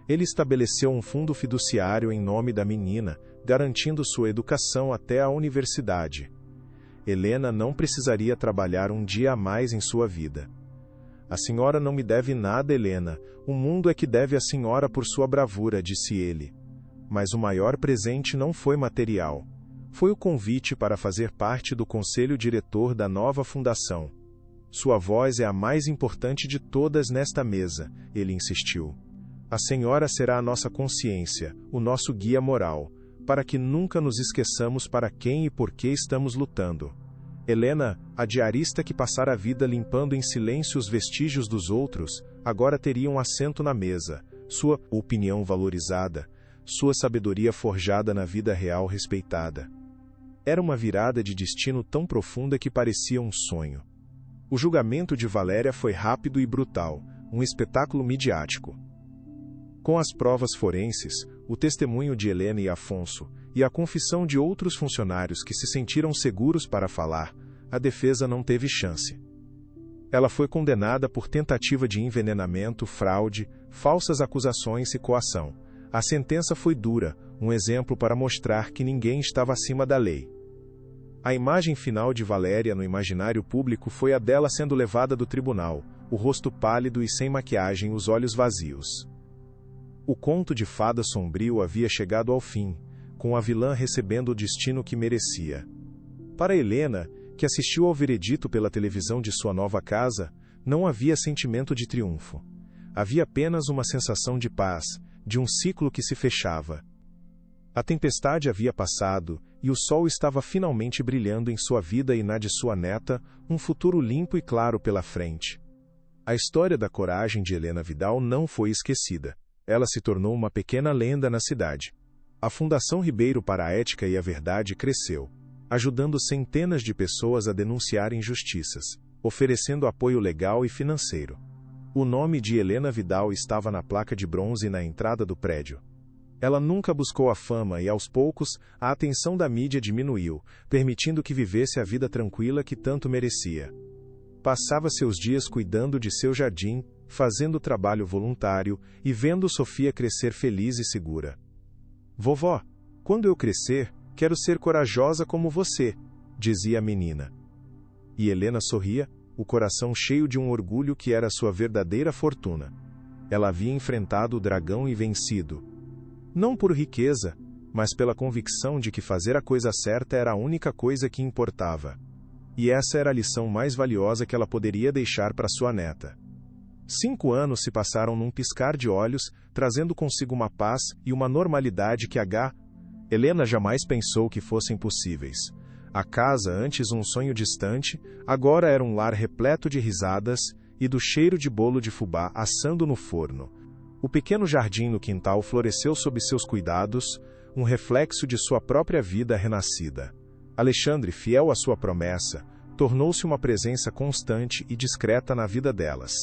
Speaker 1: Ele estabeleceu um fundo fiduciário em nome da menina, garantindo sua educação até a universidade. Helena não precisaria trabalhar um dia a mais em sua vida. A senhora não me deve nada, Helena. O mundo é que deve a senhora por sua bravura, disse ele. Mas o maior presente não foi material. foi o convite para fazer parte do conselho diretor da nova fundação. Sua voz é a mais importante de todas nesta mesa, ele insistiu. A senhora será a nossa consciência, o nosso guia moral, para que nunca nos esqueçamos para quem e por que estamos lutando. Helena, a diarista que passara a vida limpando em silêncio os vestígios dos outros, agora teria um assento na mesa, sua opinião valorizada, sua sabedoria forjada na vida real respeitada. Era uma virada de destino tão profunda que parecia um sonho. O julgamento de Valéria foi rápido e brutal, um espetáculo midiático. Com as provas forenses, o testemunho de Helena e Afonso, e a confissão de outros funcionários que se sentiram seguros para falar, a defesa não teve chance. Ela foi condenada por tentativa de envenenamento, fraude, falsas acusações e coação. A sentença foi dura, um exemplo para mostrar que ninguém estava acima da lei. A imagem final de Valéria no imaginário público foi a dela sendo levada do tribunal, o rosto pálido e sem maquiagem, os olhos vazios. O conto de fada sombrio havia chegado ao fim, com a vilã recebendo o destino que merecia. Para Helena, que assistiu ao veredito pela televisão de sua nova casa, não havia sentimento de triunfo. Havia apenas uma sensação de paz, de um ciclo que se fechava. A tempestade havia passado, e o sol estava finalmente brilhando em sua vida e na de sua neta, um futuro limpo e claro pela frente. A história da coragem de Helena Vidal não foi esquecida. Ela se tornou uma pequena lenda na cidade. A Fundação Ribeiro para a Ética e a Verdade cresceu, ajudando centenas de pessoas a denunciar injustiças, oferecendo apoio legal e financeiro. O nome de Helena Vidal estava na placa de bronze na entrada do prédio. Ela nunca buscou a fama e, aos poucos, a atenção da mídia diminuiu, permitindo que vivesse a vida tranquila que tanto merecia. Passava seus dias cuidando de seu jardim, fazendo trabalho voluntário e vendo Sofia crescer feliz e segura. Vovó, quando eu crescer, quero ser corajosa como você, dizia a menina. E Helena sorria, o coração cheio de um orgulho que era sua verdadeira fortuna. Ela havia enfrentado o dragão e vencido. Não por riqueza, mas pela convicção de que fazer a coisa certa era a única coisa que importava. E essa era a lição mais valiosa que ela poderia deixar para sua neta. 5 anos se passaram num piscar de olhos, trazendo consigo uma paz e uma normalidade que Helena jamais pensou que fossem possíveis. A casa, antes um sonho distante, agora era um lar repleto de risadas e do cheiro de bolo de fubá assando no forno. O pequeno jardim no quintal floresceu sob seus cuidados, um reflexo de sua própria vida renascida. Alexandre, fiel à sua promessa, tornou-se uma presença constante e discreta na vida delas,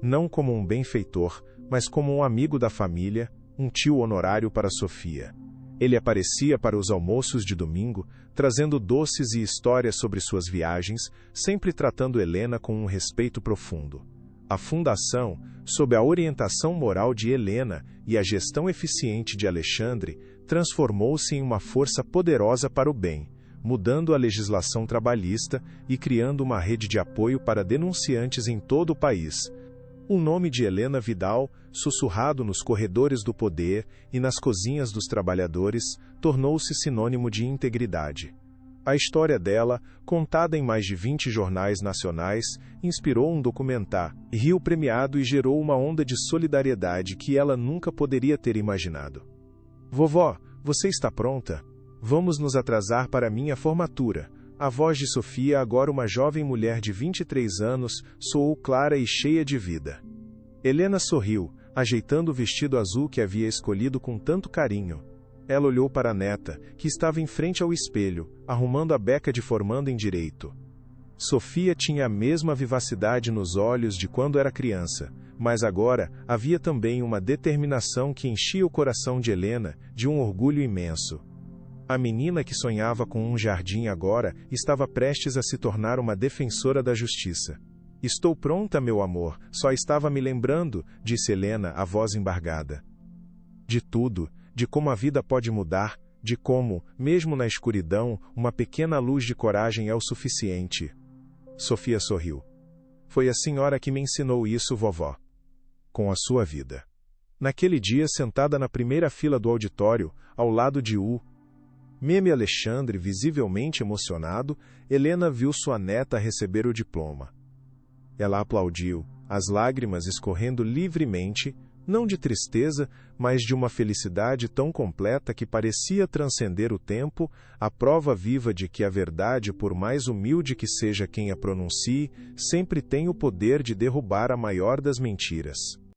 Speaker 1: não como um benfeitor, mas como um amigo da família, um tio honorário para Sofia. Ele aparecia para os almoços de domingo, trazendo doces e histórias sobre suas viagens, sempre tratando Helena com um respeito profundo. A fundação, sob a orientação moral de Helena e a gestão eficiente de Alexandre, transformou-se em uma força poderosa para o bem, mudando a legislação trabalhista e criando uma rede de apoio para denunciantes em todo o país. O nome de Helena Vidal, sussurrado nos corredores do poder e nas cozinhas dos trabalhadores, tornou-se sinônimo de integridade. A história dela, contada em mais de 20 jornais nacionais, inspirou um documentário, Rio premiado e gerou uma onda de solidariedade que ela nunca poderia ter imaginado. Vovó, você está pronta? Vamos nos atrasar para minha formatura. A voz de Sofia, agora uma jovem mulher de 23 anos, soou clara e cheia de vida. Helena sorriu, ajeitando o vestido azul que havia escolhido com tanto carinho. Ela olhou para a neta, que estava em frente ao espelho, arrumando a beca de formanda em direito. Sofia tinha a mesma vivacidade nos olhos de quando era criança, mas agora havia também uma determinação que enchia o coração de Helena de um orgulho imenso. A menina que sonhava com um jardim agora estava prestes a se tornar uma defensora da justiça. Estou pronta, meu amor, só estava me lembrando, disse Helena, a voz embargada. De tudo, de como a vida pode mudar, de como, mesmo na escuridão, uma pequena luz de coragem é o suficiente. Sofia sorriu. Foi a senhora que me ensinou isso, vovó. Com a sua vida. Naquele dia, sentada na primeira fila do auditório, ao lado de Meme Alexandre, visivelmente emocionado, Helena viu sua neta receber o diploma. Ela aplaudiu, as lágrimas escorrendo livremente, não de tristeza, mas de uma felicidade tão completa que parecia transcender o tempo, a prova viva de que a verdade, por mais humilde que seja quem a pronuncie, sempre tem o poder de derrubar a maior das mentiras.